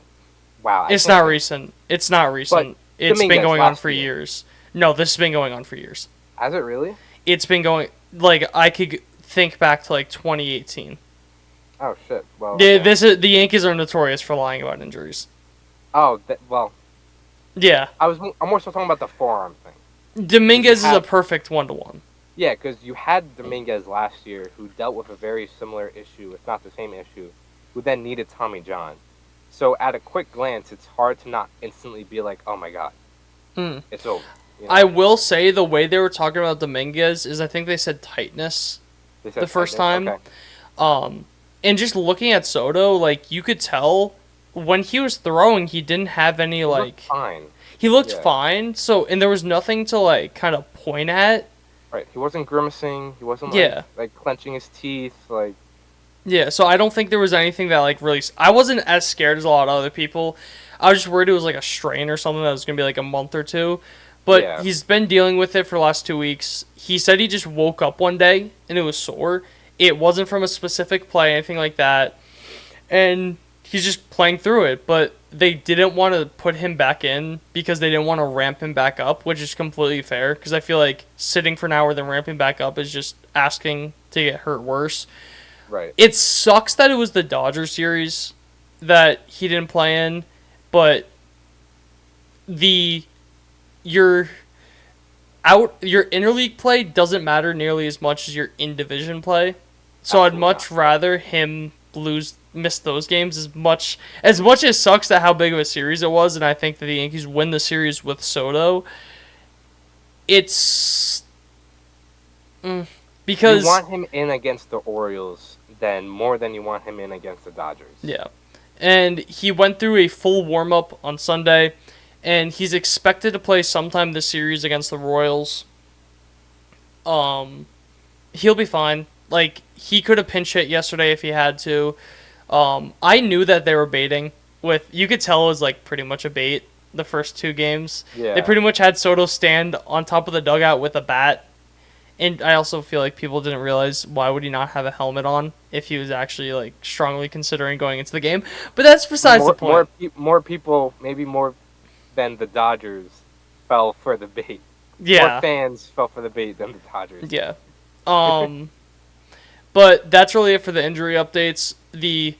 wow. It's not recent. It's not recent. It's been going on for year. years. No, this has been going on for years. Has it really? It's been going, like, I could think back to, like, 2018. Oh, shit. Well, the Yankees are notorious for lying about injuries. Oh, well. Yeah. I'm more so talking about the forearm thing. Dominguez is a perfect 1-to-1. Yeah, because you had Dominguez last year who dealt with a very similar issue, if not the same issue, who then needed Tommy John. So at a quick glance, it's hard to not instantly be like, oh my god, it's over. You know? I will say the way they were talking about Dominguez is I think they said tightness the first time. Okay. And just looking at Soto, like, you could tell when he was throwing, he didn't have any, like... He looked fine, so, and there was nothing to, like, kind of point at. Right, he wasn't grimacing, he wasn't, like clenching his teeth, like... Yeah, so I don't think there was anything that, like, really... I wasn't as scared as a lot of other people. I was just worried it was, like, a strain or something that was going to be, like, a month or two. But he's been dealing with it for the last 2 weeks. He said he just woke up one day, and it was sore. It wasn't from a specific play, anything like that. And he's just playing through it. But they didn't want to put him back in because they didn't want to ramp him back up, which is completely fair. Because I feel like sitting for an hour then ramping back up is just asking to get hurt worse. Right. It sucks that it was the Dodgers series that he didn't play in. But your interleague play doesn't matter nearly as much as your in-division play. So I'd much rather him miss those games as much as sucks that how big of a series it was, and I think that the Yankees win the series with Soto. It's because you want him in against the Orioles more than you want him in against the Dodgers. Yeah. And he went through a full warm-up on Sunday, and he's expected to play sometime this series against the Royals. He'll be fine. Like, he could have pinch hit yesterday if he had to. I knew that they were baiting. You could tell it was, like, pretty much a bait the first 2 games. Yeah. They pretty much had Soto stand on top of the dugout with a bat. And I also feel like people didn't realize why would he not have a helmet on if he was actually, like, strongly considering going into the game. But that's besides the point. More people, maybe more than the Dodgers, fell for the bait. Yeah. More fans fell for the bait than the Dodgers. Yeah. But that's really it for the injury updates. The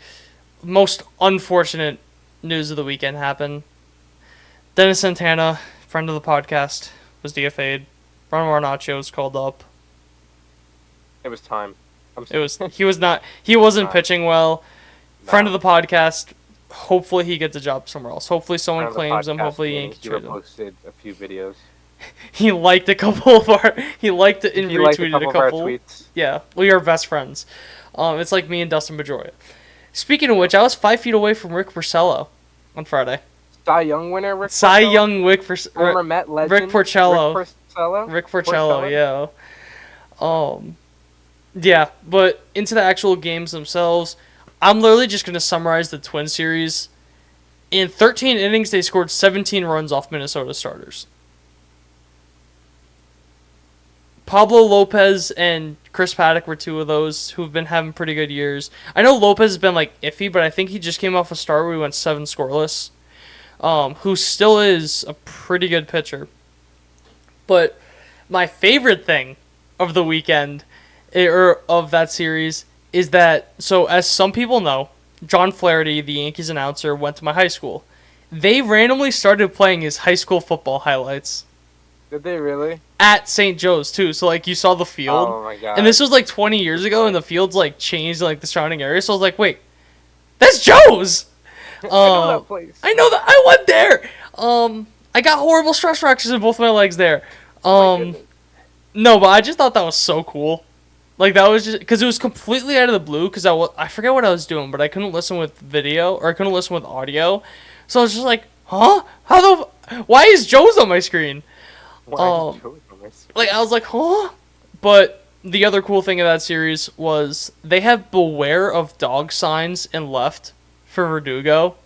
most unfortunate news of the weekend happened. Dennis Santana, friend of the podcast, was DFA'd. Ron Marnaccio was called up. It was time. He wasn't pitching well. No. Friend of the podcast. Hopefully he gets a job somewhere else. Hopefully someone claims him. Hopefully Yankees trade him. He posted a few videos. He liked a couple of our. He liked it and retweeted a couple. Of our tweets. Yeah, we are best friends. It's like me and Dustin Pedroia. Speaking of which, I was 5 feet away from Rick Porcello on Friday. Cy Young winner, Rick Cy Porcello? Young Former Met legend, Rick Porcello. Rick Rick Porcello, yeah. Yeah, but into the actual games themselves, I'm literally just going to summarize the Twin series. In 13 innings, they scored 17 runs off Minnesota starters. Pablo Lopez and Chris Paddock were two of those who've been having pretty good years. I know Lopez has been iffy, but I think he just came off a start where he went 7 scoreless. Who still is a pretty good pitcher. But my favorite thing of the weekend, or of that series, is that, so as some people know, John Flaherty, the Yankees announcer, went to my high school. They randomly started playing his high school football highlights. Did they really? At St. Joe's, too. So, you saw the field. Oh, my God. And this was, 20 years ago, and the field's, changed in, the surrounding area. So I was like, wait, that's Joe's! I know that place. I know that. I went there! I got horrible stress fractures in both my legs there. No, but I just thought that was so cool. That was just... Because it was completely out of the blue, because I forget what I was doing, but I couldn't listen with video, or I couldn't listen with audio. So I was just like, huh? Why is Joe's on my screen? I was like, huh? But the other cool thing of that series was they have beware of dog signs in left for Verdugo.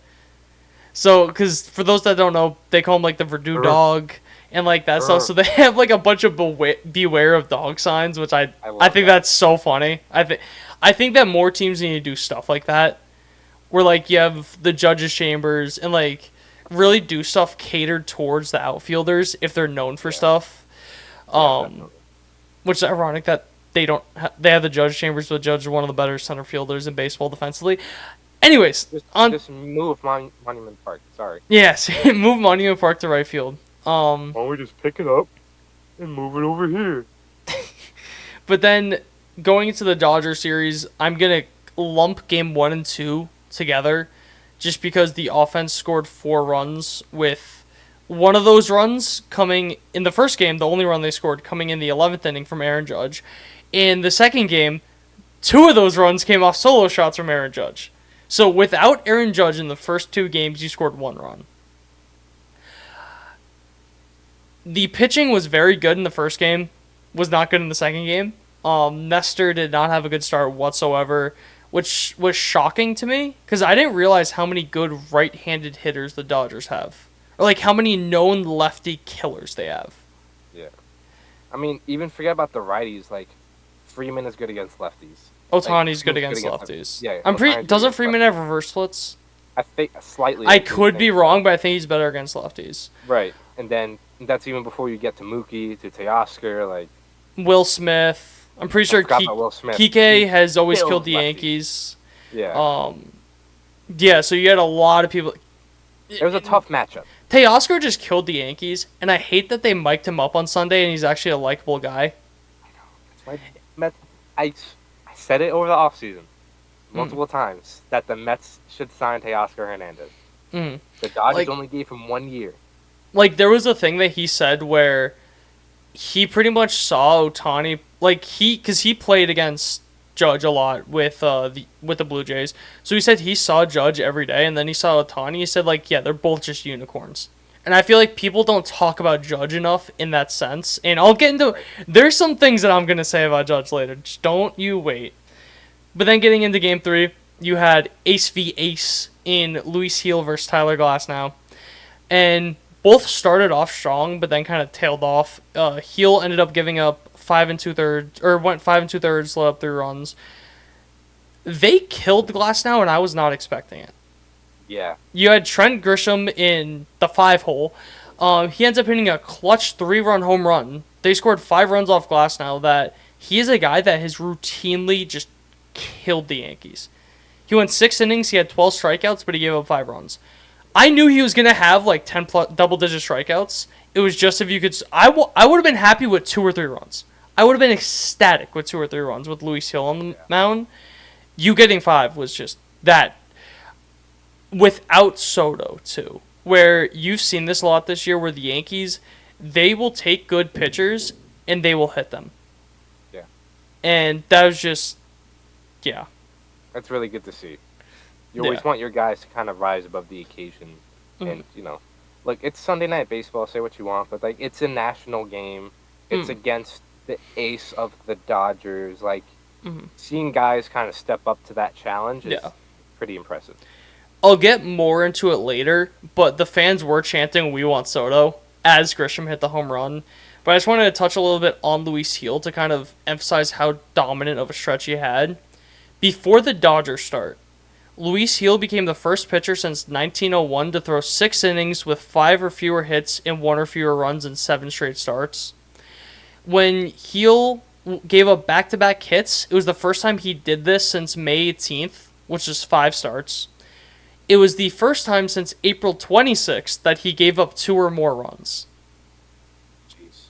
So, because for those that don't know, they call him the Verdu dog and that stuff. So they have a bunch of beware of dog signs, which I think that's so funny. I think that more teams need to do stuff like that, where you have the judges' chambers and really do stuff catered towards the outfielders if they're known for stuff. Which is ironic that they don't. They have the judge chambers, but Judge is one of the better center fielders in baseball defensively. Anyways, just move Monument Park. Sorry. Yes, move Monument Park to right field. Why don't we just pick it up and move it over here? But then going into the Dodger series, I'm gonna lump game 1 and 2 together, just because the offense scored 4 runs, with one of those runs coming in the first game, the only run they scored coming in the 11th inning from Aaron Judge. In the second game, 2 of those runs came off solo shots from Aaron Judge. So without Aaron Judge in the first 2 games, you scored 1 run. The pitching was very good in the first game, was not good in the second game. Nestor did not have a good start whatsoever, which was shocking to me, because I didn't realize how many good right-handed hitters the Dodgers have. Or how many known lefty killers they have. Yeah. I mean, even forget about the righties, Freeman is good against lefties. Otani's good against lefties. Yeah. Doesn't Freeman have reverse splits? I think slightly. I could be wrong, but I think he's better against lefties. Right. And then that's even before you get to Mookie, to Teoscar, Will Smith. I'm pretty sure Will Smith. Kike has always killed the lefties. Yankees. Yeah. Yeah, so you had a lot of people. It was a tough matchup. Teoscar just killed the Yankees, and I hate that they mic'd him up on Sunday, and he's actually a likable guy. I know. I said it over the offseason multiple times that the Mets should sign Teoscar Hernandez. The Dodgers only gave him 1 year. There was a thing that he said where he pretty much saw Ohtani, because he played against Judge a lot with the Blue Jays. So he said he saw Judge every day, and then he saw Ohtani. He said, yeah, they're both just unicorns. And I feel like people don't talk about Judge enough in that sense. And I'll get into... There's some things that I'm going to say about Judge later. Just don't you wait. But then getting into Game 3, you had Ace v. Ace in Luis Gil versus Tyler Glasnow. And both started off strong, but then kind of tailed off. Gil ended up giving up 5 2/3, or went 5 2/3, let up 3 runs. They killed Glasnow, and I was not expecting it. Yeah. You had Trent Grisham in the 5-hole. He ends up hitting a clutch 3-run home run. They scored 5 runs off Glasnow. That he is a guy that has routinely just killed the Yankees. He went 6 innings. He had 12 strikeouts, but he gave up 5 runs. I knew he was going to have 10 double-digit strikeouts. It was just if you could... I would have been happy with 2 or 3 runs. I would have been ecstatic with 2 or 3 runs with Luis Gil on the mound. You getting 5 was just that. Without Soto, too. Where you've seen this a lot this year, where the Yankees, they will take good pitchers and they will hit them. Yeah. And that was just... Yeah. That's really good to see. You always want your guys to kind of rise above the occasion And, look, it's Sunday Night Baseball, say what you want, but, like, it's a national game. It's against the ace of the Dodgers. Like, seeing guys kind of step up to that challenge is pretty impressive. I'll get more into it later, but the fans were chanting, "We want Soto," as Grisham hit the home run. But I just wanted to touch a little bit on Luis Gil to kind of emphasize how dominant of a stretch he had. Before the Dodgers start, Luis Gil became the first pitcher since 1901 to throw 6 innings with 5 or fewer hits and 1 or fewer runs in 7 straight starts. When Gil gave up back-to-back hits, it was the first time he did this since May 18th, which is 5 starts. It was the first time since April 26th that he gave up 2 or more runs. Jeez.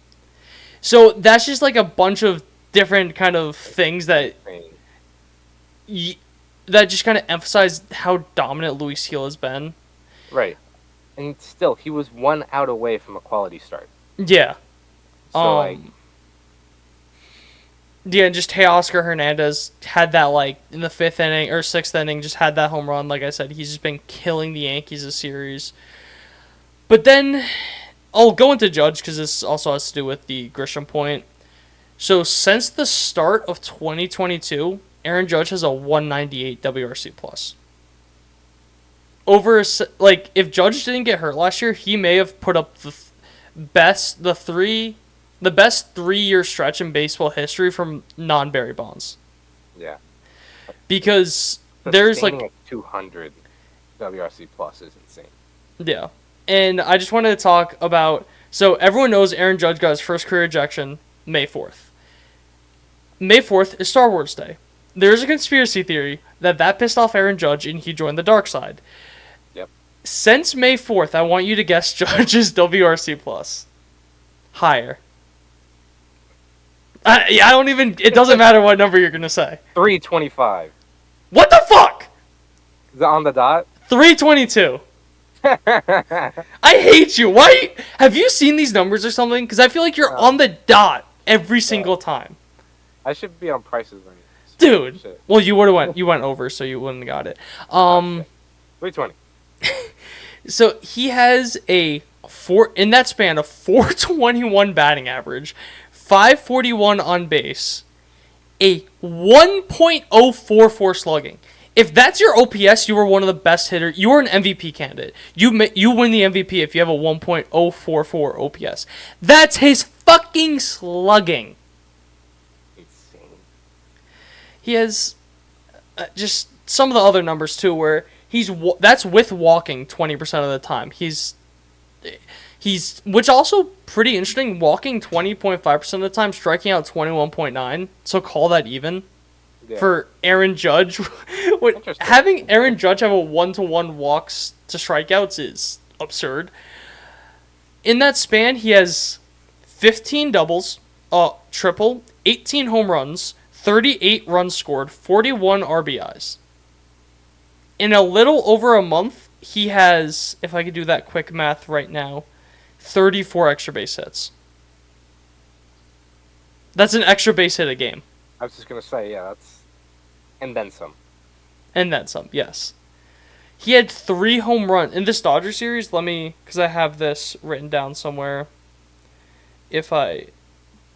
So that's just like a bunch of different kind of things that just kind of emphasize how dominant Luis Gil has been. Right. And still, he was 1 out away from a quality start. Yeah. So, yeah, and just Teoscar Hernandez had that, like, in the 5th inning, or 6th inning, just had that home run. Like I said, he's just been killing the Yankees this series. But then, I'll go into Judge, because this also has to do with the Grisham point. So, since the start of 2022, Aaron Judge has a 198 WRC+. If Judge didn't get hurt last year, he may have put up the best 3-year stretch in baseball history from non-Barry Bonds. Yeah. Because there's like 200 WRC plus is insane. Yeah. And I just wanted to talk about, so everyone knows Aaron Judge got his first career ejection May 4th. May 4th is Star Wars Day. There's a conspiracy theory that pissed off Aaron Judge and he joined the dark side. Yep. Since May 4th, I want you to guess Judge's WRC plus. Higher. I don't even... It doesn't matter what number you're going to say. 325. What the fuck? Is it on the dot? 322. I hate you. Why? Have you seen these numbers or something? Because I feel like you're on the dot every single time. I should be on Prices Right. Dude. Shit. Well, you went over, so you wouldn't have got it. 320. So he has in that span, a 421 batting average, 541 on base, a 1.044 slugging. If that's your OPS, you were one of the best hitters. You were an MVP candidate. You win the MVP if you have a 1.044 OPS. That's his fucking slugging. Insane. He has just some of the other numbers too, where that's with walking 20% of the time. He's which also pretty interesting. Walking 20.5% of the time, striking out 21.9. So call that even. Yeah. For Aaron Judge. Having Aaron Judge have a 1-to-1 walks to strikeouts is absurd. In that span, he has 15 doubles, triple, 18 home runs, 38 runs scored, 41 RBIs. In a little over a month, he has, if I could do that quick math right now, 34 extra base hits. That's an extra base hit a game. I was just going to say, yeah, that's... And then some. And then some, yes. He had 3 home runs. In this Dodger series, because I have this written down somewhere. If I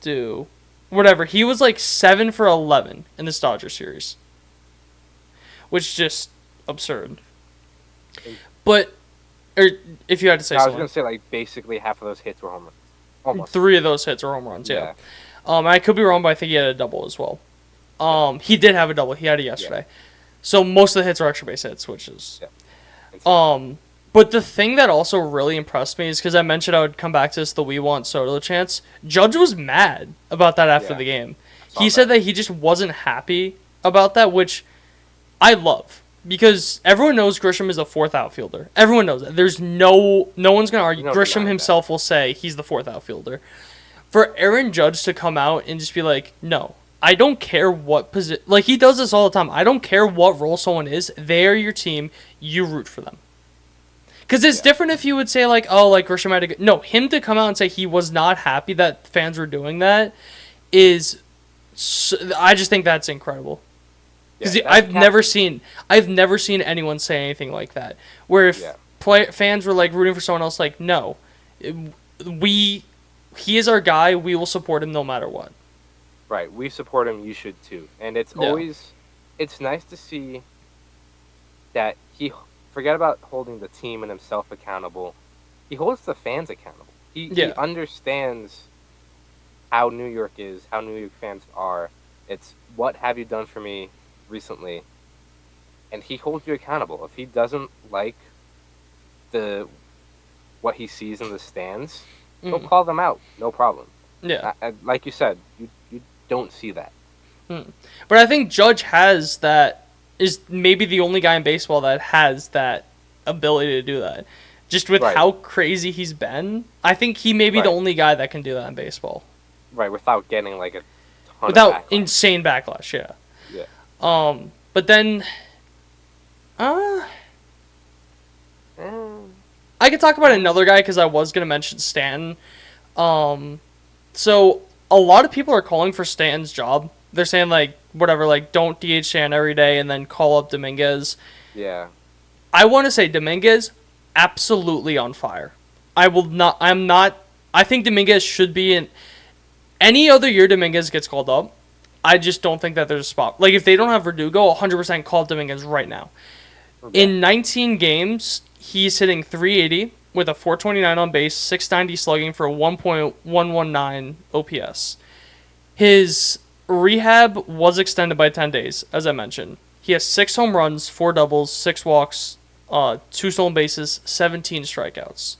do... Whatever, he was like 7 for 11 in this Dodger series. Which is just absurd. But, or if you had to say something. I was going to say, like, basically half of those hits were home runs. Almost. 3 of those hits were home runs, yeah. I could be wrong, but I think he had a double as well. He did have a double. He had it yesterday. Yeah. So most of the hits are extra base hits, which is... Yeah. But the thing that also really impressed me is, because I mentioned I would come back to this, the we want Soto chance. Judge was mad about that after the game. He said that he just wasn't happy about that, which I love. Because everyone knows Grisham is a 4th outfielder. Everyone knows that. There's no one's going to argue. Grisham himself will say he's the 4th outfielder. For Aaron Judge to come out and just be like, no, I don't care what position. Like, he does this all the time. I don't care what role someone is. They're your team. You root for them. Because it's different if you would say, like, oh, like, Grisham had to go. No, him to come out and say he was not happy that fans were doing that is... I just think that's incredible. Because I've never seen anyone say anything like that. Where if fans were like rooting for someone else. Like, no, he is our guy. We will support him no matter what. Right. We support him. You should too. And it's nice to see that he forget about holding the team and himself accountable. He holds the fans accountable. He understands how New York is, how New York fans are. It's what have you done for me recently, and he holds you accountable. If he doesn't like what he sees in the stands, he'll call them out, no problem. Yeah, like you said, you don't see that. But I think Judge has that. Is maybe the only guy in baseball that has that ability to do that. Just with how crazy he's been, I think he may be the only guy that can do that in baseball. Right, without getting like a ton without of backlash. Insane backlash, yeah. Yeah. But then, I could talk about another guy because I was gonna mention Stanton. So a lot of people are calling for Stanton's job. They're saying like whatever, like don't DH Stanton every day and then call up Dominguez. Yeah. I want to say Dominguez absolutely on fire. I think Dominguez should be in any other year Dominguez gets called up. I just don't think that there's a spot. Like if they don't have Verdugo, 100% call Dominguez right now. Okay. In 19 games, he's hitting 380 with a 429 on base, 690 slugging for a 1.119 OPS. His rehab was extended by 10 days, as I mentioned. He has 6 home runs, 4 doubles, 6 walks, 2 stolen bases, 17 strikeouts.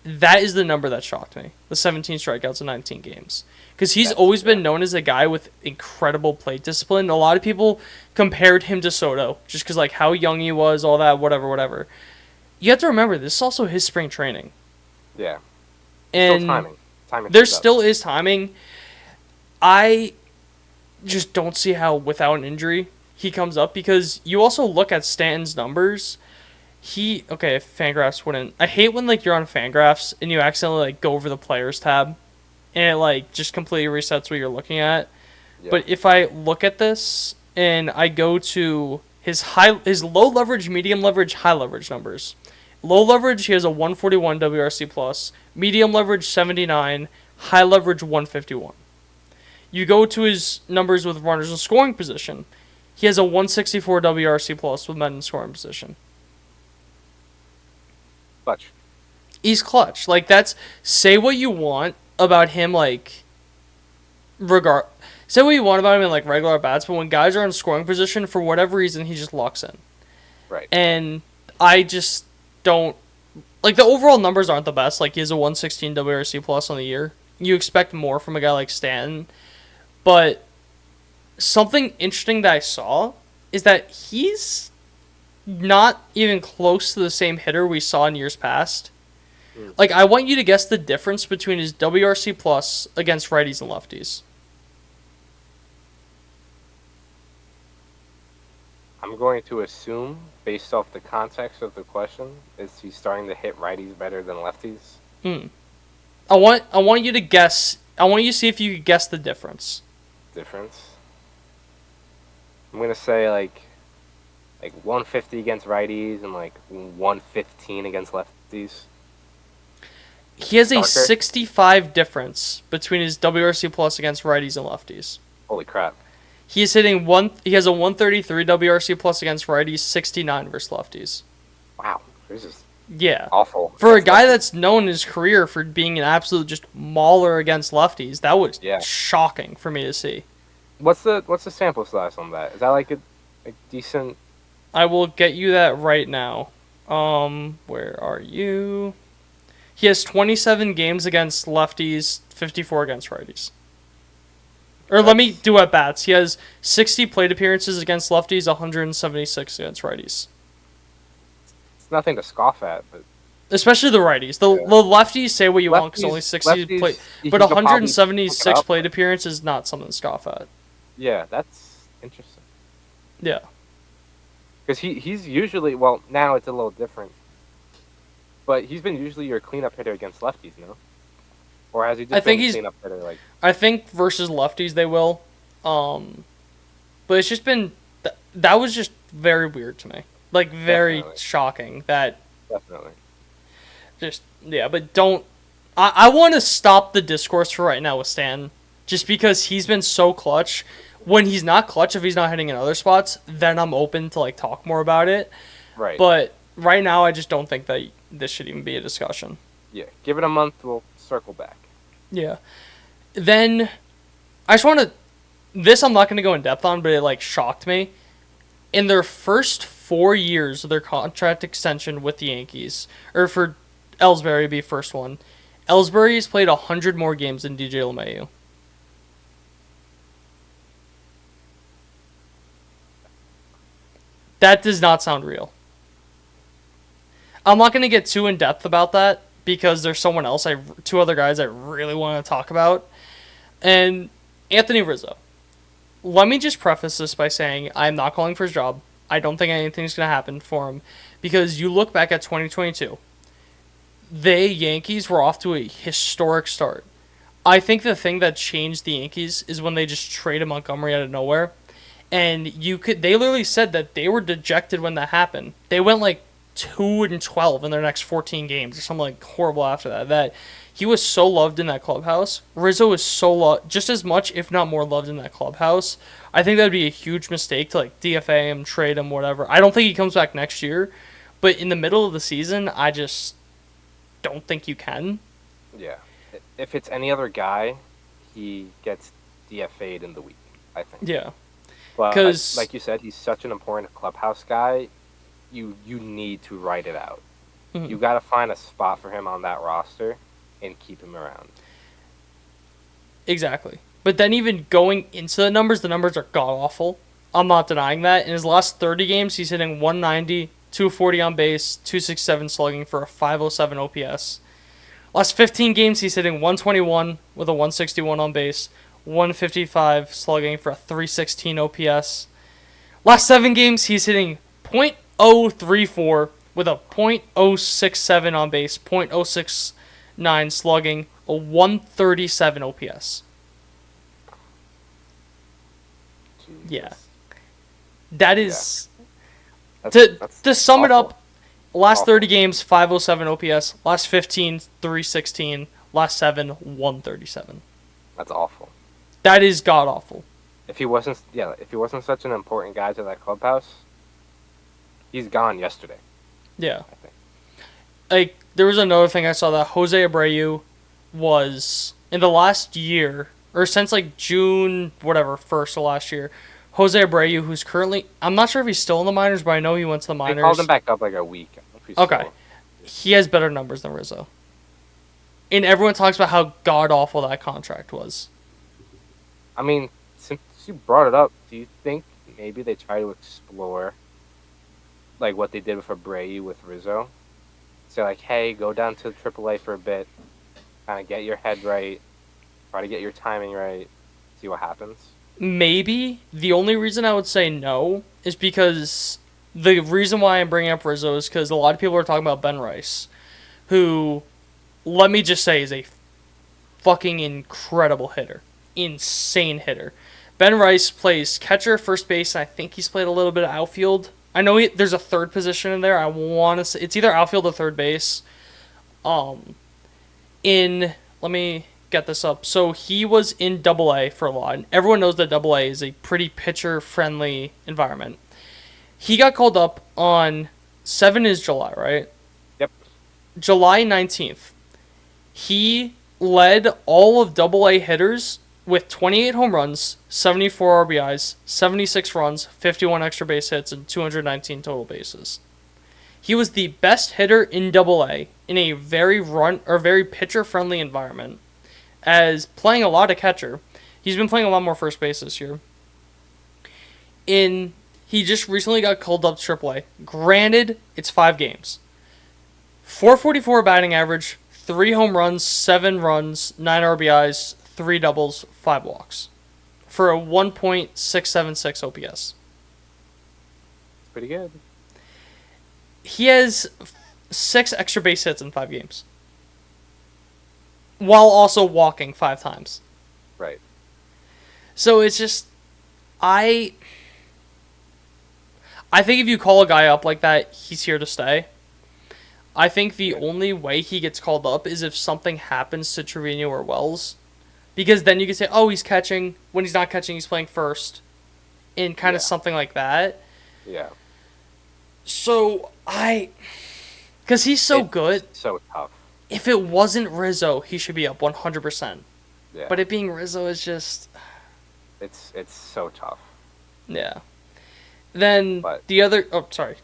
That is the number that shocked me. The 17 strikeouts in 19 games. Because he's always been known as a guy with incredible plate discipline. A lot of people compared him to Soto, just because like how young he was, all that, whatever. You have to remember, this is also his spring training. Yeah. And still timing. There still is timing. I just don't see how without an injury he comes up, because you also look at Stanton's numbers. If Fangraphs wouldn't. I hate when like you're on Fangraphs and you accidentally like go over the players tab and it like just completely resets what you're looking at. Yeah. But if I look at this and I go to his low leverage, medium leverage, high leverage numbers. Low leverage, he has a 141 WRC plus. Medium leverage 79, high leverage 151. You go to his numbers with runners in scoring position. He has a 164 WRC plus with men in scoring position. Clutch. He's clutch. Like, that's... Say what you want about him, like... Say what you want about him in, like, regular bats, but when guys are in scoring position, for whatever reason, he just locks in. Right. And I just don't... Like, the overall numbers aren't the best. Like, he has a 116 WRC plus on the year. You expect more from a guy like Stanton. But something interesting that I saw is that he's not even close to the same hitter we saw in years past. Like, I want you to guess the difference between his WRC plus against righties and lefties. I'm going to assume, based off the context of the question, is he starting to hit righties better than lefties? I want you to guess. I want you to see if you could guess the difference. I'm going to say like 150 against righties and like 115 against lefties. He has a 65 difference between his WRC plus against righties and lefties. Holy crap. He has a 133 WRC plus against righties, 69 versus lefties. Wow. This is awful. For a guy that's known in his career for being an absolute just mauler against lefties, that was shocking for me to see. What's the sample size on that? Is that like a decent... I will get you that right now. Where are you? He has 27 games against lefties, 54 against righties. Or let me do at bats. He has 60 plate appearances against lefties, 176 against righties. It's nothing to scoff at, but especially the righties. The lefties, say what you want, because only 60 plate, but 176 plate appearance is not something to scoff at. Yeah, that's interesting. Yeah. Because he's usually, well, now it's a little different, but he's been usually your cleanup hitter against lefties, no? Or has he just been a cleanup hitter? Like, I think versus lefties they will. But it's just been... That was just very weird to me. Like, very shocking that Definitely. Just, yeah, but don't. I want to stop the discourse for right now with Stan, just because he's been so clutch. When he's not clutch, if he's not hitting in other spots, then I'm open to like talk more about it. Right. But right now, I just don't think that this should even be a discussion. Yeah. Give it a month. We'll circle back. Yeah. Then I just want to. This I'm not going to go in depth on, but it like shocked me. In their first 4 years of their contract extension with the Yankees, or for Ellsbury be first one, Ellsbury's played 100 more games than DJ LeMahieu. That does not sound real. I'm not going to get too in depth about that because there's someone else, two other guys I really want to talk about. And Anthony Rizzo. Let me just preface this by saying I'm not calling for his job. I don't think anything's going to happen for him because you look back at 2022. The Yankees were off to a historic start. I think the thing that changed the Yankees is when they just traded Montgomery out of nowhere. And they literally said that they were dejected when that happened. They went like 2-12 in their next 14 games or something like horrible after that. That he was so loved in that clubhouse. Rizzo is so loved, just as much, if not more, loved in that clubhouse. I think that would be a huge mistake to like DFA him, trade him, whatever. I don't think he comes back next year, but in the middle of the season, I just don't think you can. Yeah. If it's any other guy, he gets DFA'd in the week, I think. Yeah. But 'Cause- like you said, he's such an important clubhouse guy. You need to write it out. Mhm. You got to find a spot for him on that roster and keep him around. Exactly. But then even going into the numbers are god-awful. I'm not denying that. In his last 30 games, he's hitting 190, 240 on base, 267 slugging for a 507 OPS. Last 15 games, he's hitting 121 with a 161 on base, 155 slugging for a 316 OPS. Last 7 games, he's hitting .034 with a .067 on base, .069 slugging, a 137 OPS. Jesus. Yeah. That is... That's To sum it awful. up, last Awful. 30 games, 507 OPS. Last 15, 316. Last 7, 137. That's awful. That is god-awful. If he wasn't such an important guy to that clubhouse, he's gone yesterday. Yeah. I think. Like, there was another thing I saw that Jose Abreu was, in the last year, or since like June, whatever, 1st of last year, Jose Abreu, who's currently, I'm not sure if he's still in the minors, but I know he went to the minors. They called him back up like a week. I don't know if he's Okay. still- He has better numbers than Rizzo. And everyone talks about how god-awful that contract was. I mean, since you brought it up, do you think maybe they try to explore like what they did with Abreu with Rizzo? Say like, hey, go down to AAA for a bit, kind of get your head right, try to get your timing right, see what happens. Maybe. The only reason I would say no is because the reason why I'm bringing up Rizzo is because a lot of people are talking about Ben Rice, who, let me just say, is a fucking incredible hitter. Insane hitter. Ben Rice plays catcher, first base, and I think he's played a little bit of outfield. I know there's a third position in there. I want to say it's either outfield or third base. Let me get this up. So he was in Double-A for a lot, and everyone knows that Double-A is a pretty pitcher-friendly environment. He got called up on 7 is July, right? Yep. July 19th. He led all of Double-A hitters with 28 home runs, 74 RBIs, 76 runs, 51 extra base hits, and 219 total bases. He was the best hitter in Double-A in a very pitcher-friendly environment, as playing a lot of catcher. He's been playing a lot more first base this year. He just recently got called up to AAA. Granted, it's 5 games. 444 batting average, 3 home runs, 7 runs, 9 RBIs, 3 doubles, 5 walks. For a 1.676 OPS. Pretty good. He has 6 extra base hits in 5 games. While also walking 5 times. Right. So it's just... I think if you call a guy up like that, he's here to stay. I think the only way he gets called up is if something happens to Trevino or Wells. Because then you can say, oh, he's catching. When he's not catching, he's playing first. And kind of something like that. Yeah. So, because he's so good. So tough. If it wasn't Rizzo, he should be up 100%. Yeah. But it being Rizzo is just... It's so tough. Yeah. Then the other... Oh, sorry.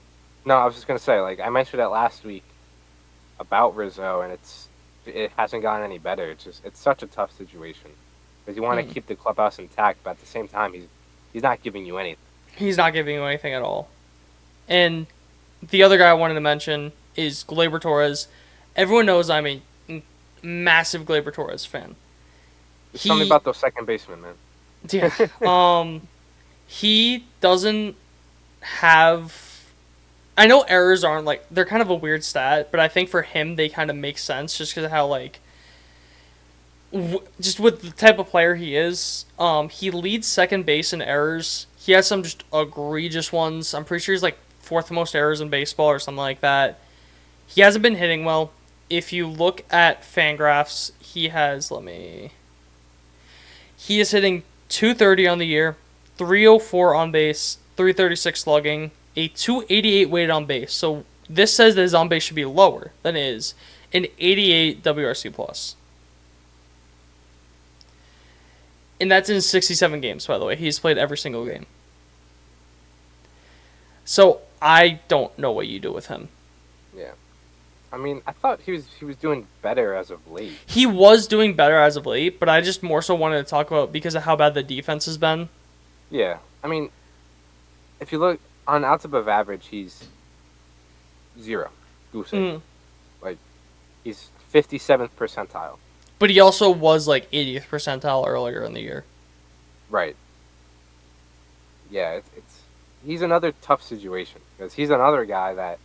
No, I was just going to say, like, I mentioned it last week about Rizzo, and it hasn't gotten any better. It's such a tough situation. Because you want to keep the clubhouse intact, but at the same time, he's not giving you anything. He's not giving you anything at all. And the other guy I wanted to mention is Gleyber Torres. Everyone knows I'm a massive Gleyber Torres fan. Just tell me about those second basemen, man. Yeah. He doesn't have... I know errors aren't, like... They're kind of a weird stat, but I think for him, they kind of make sense just because of how, like... just with the type of player he is. He leads second base in errors. He has some just egregious ones. I'm pretty sure he's, like, fourth most errors in baseball or something like that. He hasn't been hitting well. If you look at Fangraphs, he is hitting 230 on the year, 304 on base, 336 slugging, a 288 weighted on base. So this says that his on base should be lower than it is, an 88 WRC plus. And that's in 67 games, by the way. He's played every single game. So I don't know what you do with him. Yeah. I mean, I thought he was doing better as of late. He was doing better as of late, but I just more so wanted to talk about because of how bad the defense has been. Yeah. I mean, if you look on outs above average, he's 0. Goose egg. Like, he's 57th percentile. But he also was like 80th percentile earlier in the year. Right. Yeah, he's another tough situation because he's another guy that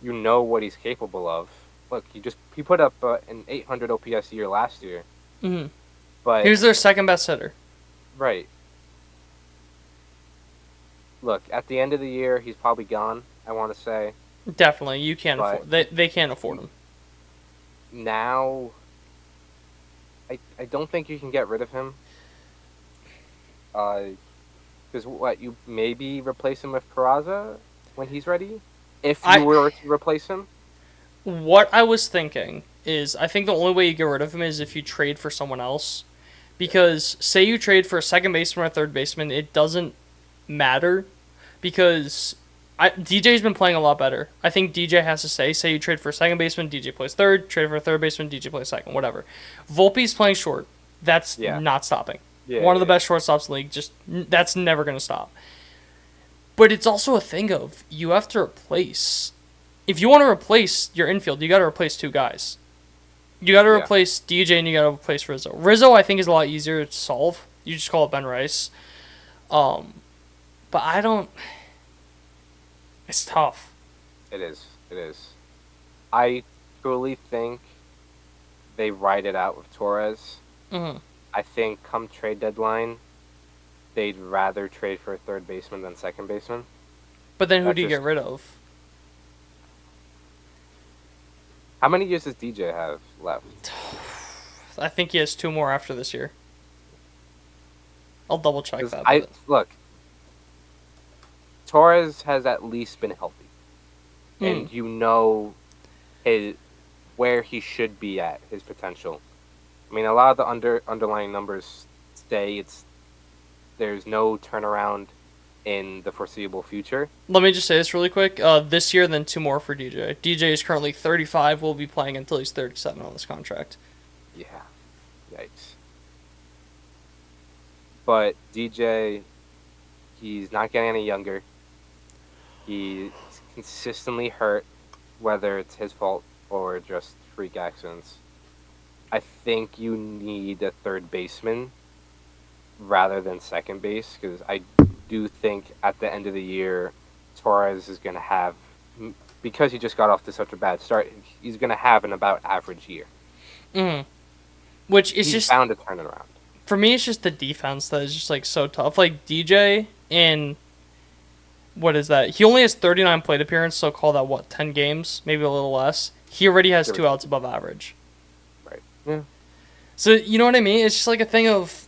you know what he's capable of. Look, he put up an 800 OPS year last year. Mm-hmm. But he was their second best hitter. Right. Look, at the end of the year, he's probably gone. I want to say. Definitely, you can't afford. They can't afford him. Now, I don't think you can get rid of him. Because you maybe replace him with Peraza when he's ready? If you were to replace him? What I was thinking is, I think the only way you get rid of him is if you trade for someone else. Because, say you trade for a second baseman or a third baseman, it doesn't matter. Because DJ's been playing a lot better. I think DJ has to say you trade for a second baseman, DJ plays third, trade for a third baseman, DJ plays second, whatever. Volpe's playing short. That's not stopping. Yeah, One of the best shortstops in the league. That's never going to stop. But it's also a thing of, you have to replace. If you want to replace your infield, you got to replace 2 guys. You got to replace DJ and you got to replace Rizzo. Rizzo, I think, is a lot easier to solve. You just call it Ben Rice. But I don't... It's tough. It is. I truly think they ride it out with Torres. Mm-hmm. I think come trade deadline, they'd rather trade for a third baseman than second baseman. But then who do you get rid of? How many years does DJ have left? I think he has 2 more after this year. I'll double check that. Look, Torres has at least been healthy. And you know where he should be at, his potential. I mean, a lot of the underlying numbers say there's no turnaround in the foreseeable future. Let me just say this really quick. This year, then 2 more for DJ. DJ is currently 35. Will be playing until he's 37 on this contract. Yeah. Yikes. But DJ, he's not getting any younger. He's consistently hurt, whether it's his fault or just freak accidents. I think you need a third baseman rather than second base, because I do think at the end of the year, Torres is going to have, because he just got off to such a bad start, he's going to have an about average year. Mm-hmm. Which is he's bound to turn it around. For me, it's just the defense that is just like so tough. Like DJ and what is that? He only has 39 plate appearances, so call that, what, 10 games? Maybe a little less. He already has 2 outs above average. Right. Yeah. So, you know what I mean? It's just like a thing of...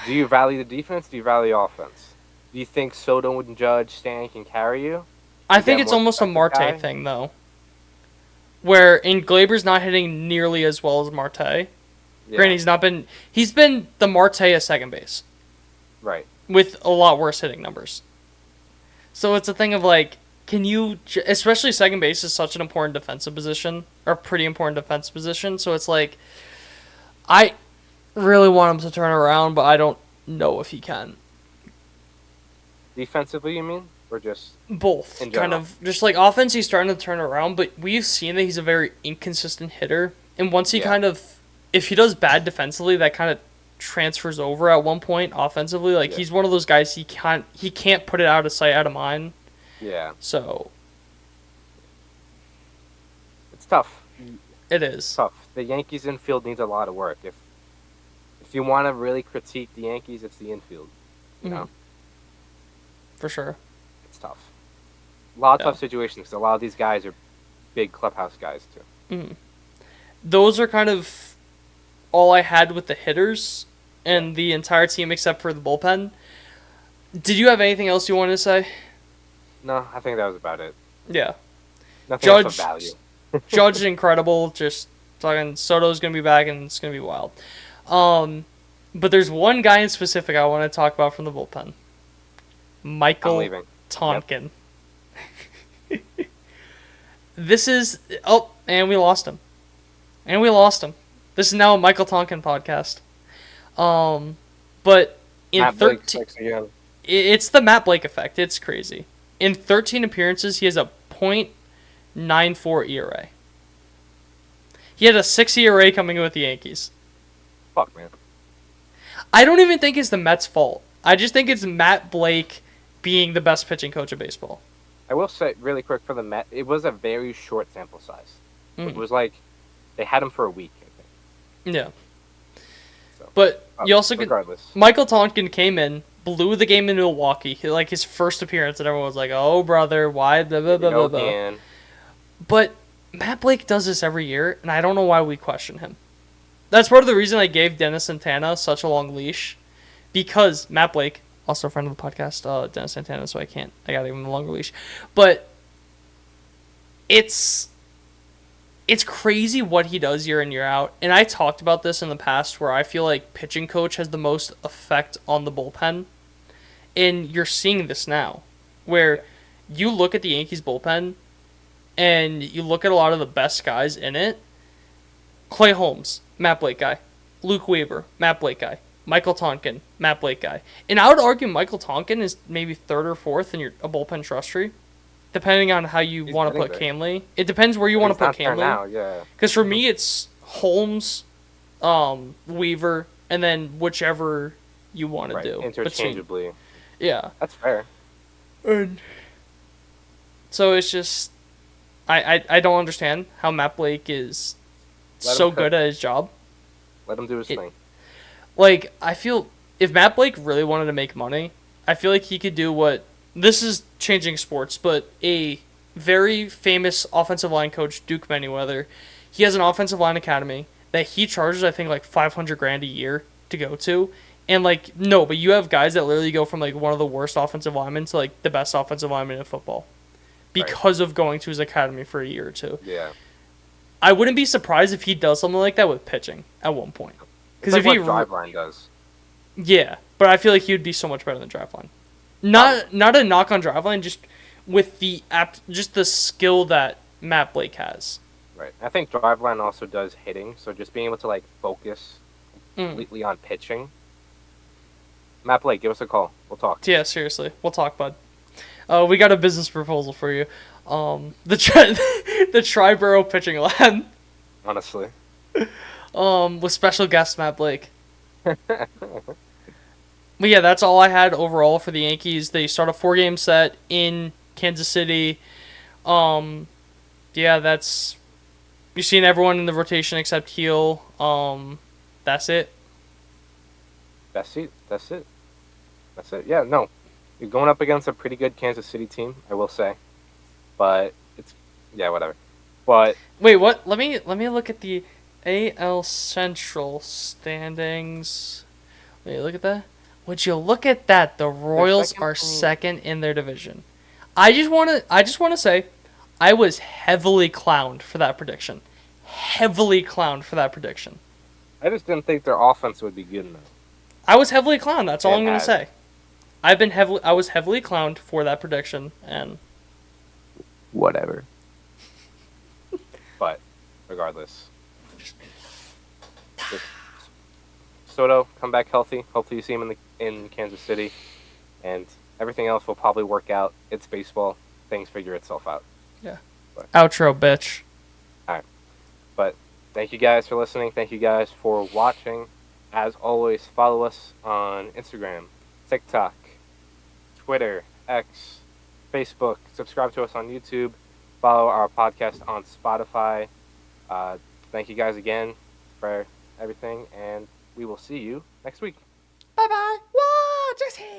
Do you value the defense? Do you value offense? Do you think Soto and Judge, Stan can carry you? I think it's almost a Marte thing, though. Where Glaber's not hitting nearly as well as Marte. Yeah. Granted, he's been the Marte at second base. Right. With a lot worse hitting numbers. So it's a thing of like, can you, especially second base is such an important defensive position, or pretty important defensive position, so it's like, I really want him to turn around, but I don't know if he can. Defensively, you mean? Or just both? Kind of, just like offense, he's starting to turn around, but we've seen that he's a very inconsistent hitter, and once he kind of, if he does bad defensively, that kind of transfers over at one point offensively. Like he's one of those guys he can't put it out of sight, out of mind. Yeah. So it's tough. It is it's tough. The Yankees infield needs a lot of work. If you want to really critique the Yankees, it's the infield. You know. For sure. It's tough. A lot of tough situations because a lot of these guys are big clubhouse guys too. Mm-hmm. Those are kind of all I had with the hitters and the entire team except for the bullpen. Did you have anything else you wanted to say? No, I think that was about it. Yeah. Nothing else of value. Judge is incredible. Just talking, Soto's going to be back and it's going to be wild. But there's one guy in specific I want to talk about from the bullpen. Michael Tonkin. Yep. This is... Oh, and we lost him. This is now a Michael Tonkin podcast. But in Matt 13... It's the Matt Blake effect. It's crazy. In 13 appearances, he has a .94 ERA. He had a 6 ERA coming in with the Yankees. Fuck, man. I don't even think it's the Mets' fault. I just think it's Matt Blake being the best pitching coach of baseball. I will say, really quick, for the Mets, it was a very short sample size. It was like, they had him for a week, I think. Yeah. So, but you also get... Michael Tonkin came in, blew the game in Milwaukee, like his first appearance, and everyone was like, oh, brother, why? Blah, blah, blah, blah, blah. But Matt Blake does this every year, and I don't know why we question him. That's part of the reason I gave Dennis Santana such a long leash, because Matt Blake, also a friend of the podcast, Dennis Santana, so I gotta give him a longer leash. But it's crazy what he does year in, year out. And I talked about this in the past where I feel like pitching coach has the most effect on the bullpen. And you're seeing this now, where you look at the Yankees bullpen and you look at a lot of the best guys in it. Clay Holmes, Matt Blake guy. Luke Weaver, Matt Blake guy. Michael Tonkin, Matt Blake guy. And I would argue Michael Tonkin is maybe third or fourth in a bullpen trust tree, depending on how you want to put Canley. It depends where you want to put Canley. Because for me, it's Holmes, Weaver, and then whichever you want to do. Interchangeably. Yeah. That's fair. And so it's just... I don't understand how Matt Blake is so good at his job. Let him do his thing. Like, I feel if Matt Blake really wanted to make money, I feel like he could do what... This is changing sports, but a very famous offensive line coach, Duke Manyweather, he has an offensive line academy that he charges, I think, like $500,000 a year to go to. And, like, no, but you have guys that literally go from, like, one of the worst offensive linemen to, like, the best offensive lineman in football because of going to his academy for a year or two. Yeah. I wouldn't be surprised if he does something like that with pitching at one point. Because like if what Driveline does. Yeah, but I feel like he would be so much better than Driveline. Not a knock on Driveline, just with the just the skill that Matt Blake has. Right. I think Driveline also does hitting, so just being able to like focus completely on pitching. Matt Blake, give us a call. We'll talk. Yeah, seriously, we'll talk, bud. We got a business proposal for you. The Triboro pitching lab. Honestly. With special guest Matt Blake. But yeah, that's all I had overall for the Yankees. They start a 4-game set in Kansas City. Yeah, that's... You've seen everyone in the rotation except Heel. That's it. That's it. Yeah, no. You're going up against a pretty good Kansas City team, I will say. But it's whatever. But Wait, what? Let me look at the AL Central standings. Wait, look at that. Would you look at that? The Royals second are to me. second in their division. I just wanna say, I was heavily clowned for that prediction. Heavily clowned for that prediction. I just didn't think their offense would be good enough. I was heavily clowned. That's all And I'm gonna has. say. I was heavily clowned for that prediction, and Whatever. But regardless, just Soto, come back healthy. Hopefully you see him in Kansas City, and everything else will probably work out. It's baseball; things figure itself out. outro, bitch. But thank you guys for listening. Thank you guys for watching. As always, follow us on Instagram, TikTok, Twitter, X, Facebook. Subscribe to us on YouTube. Follow our podcast on Spotify. Thank you guys again for everything, and we will see you next week. Bye bye. Whoa, just here.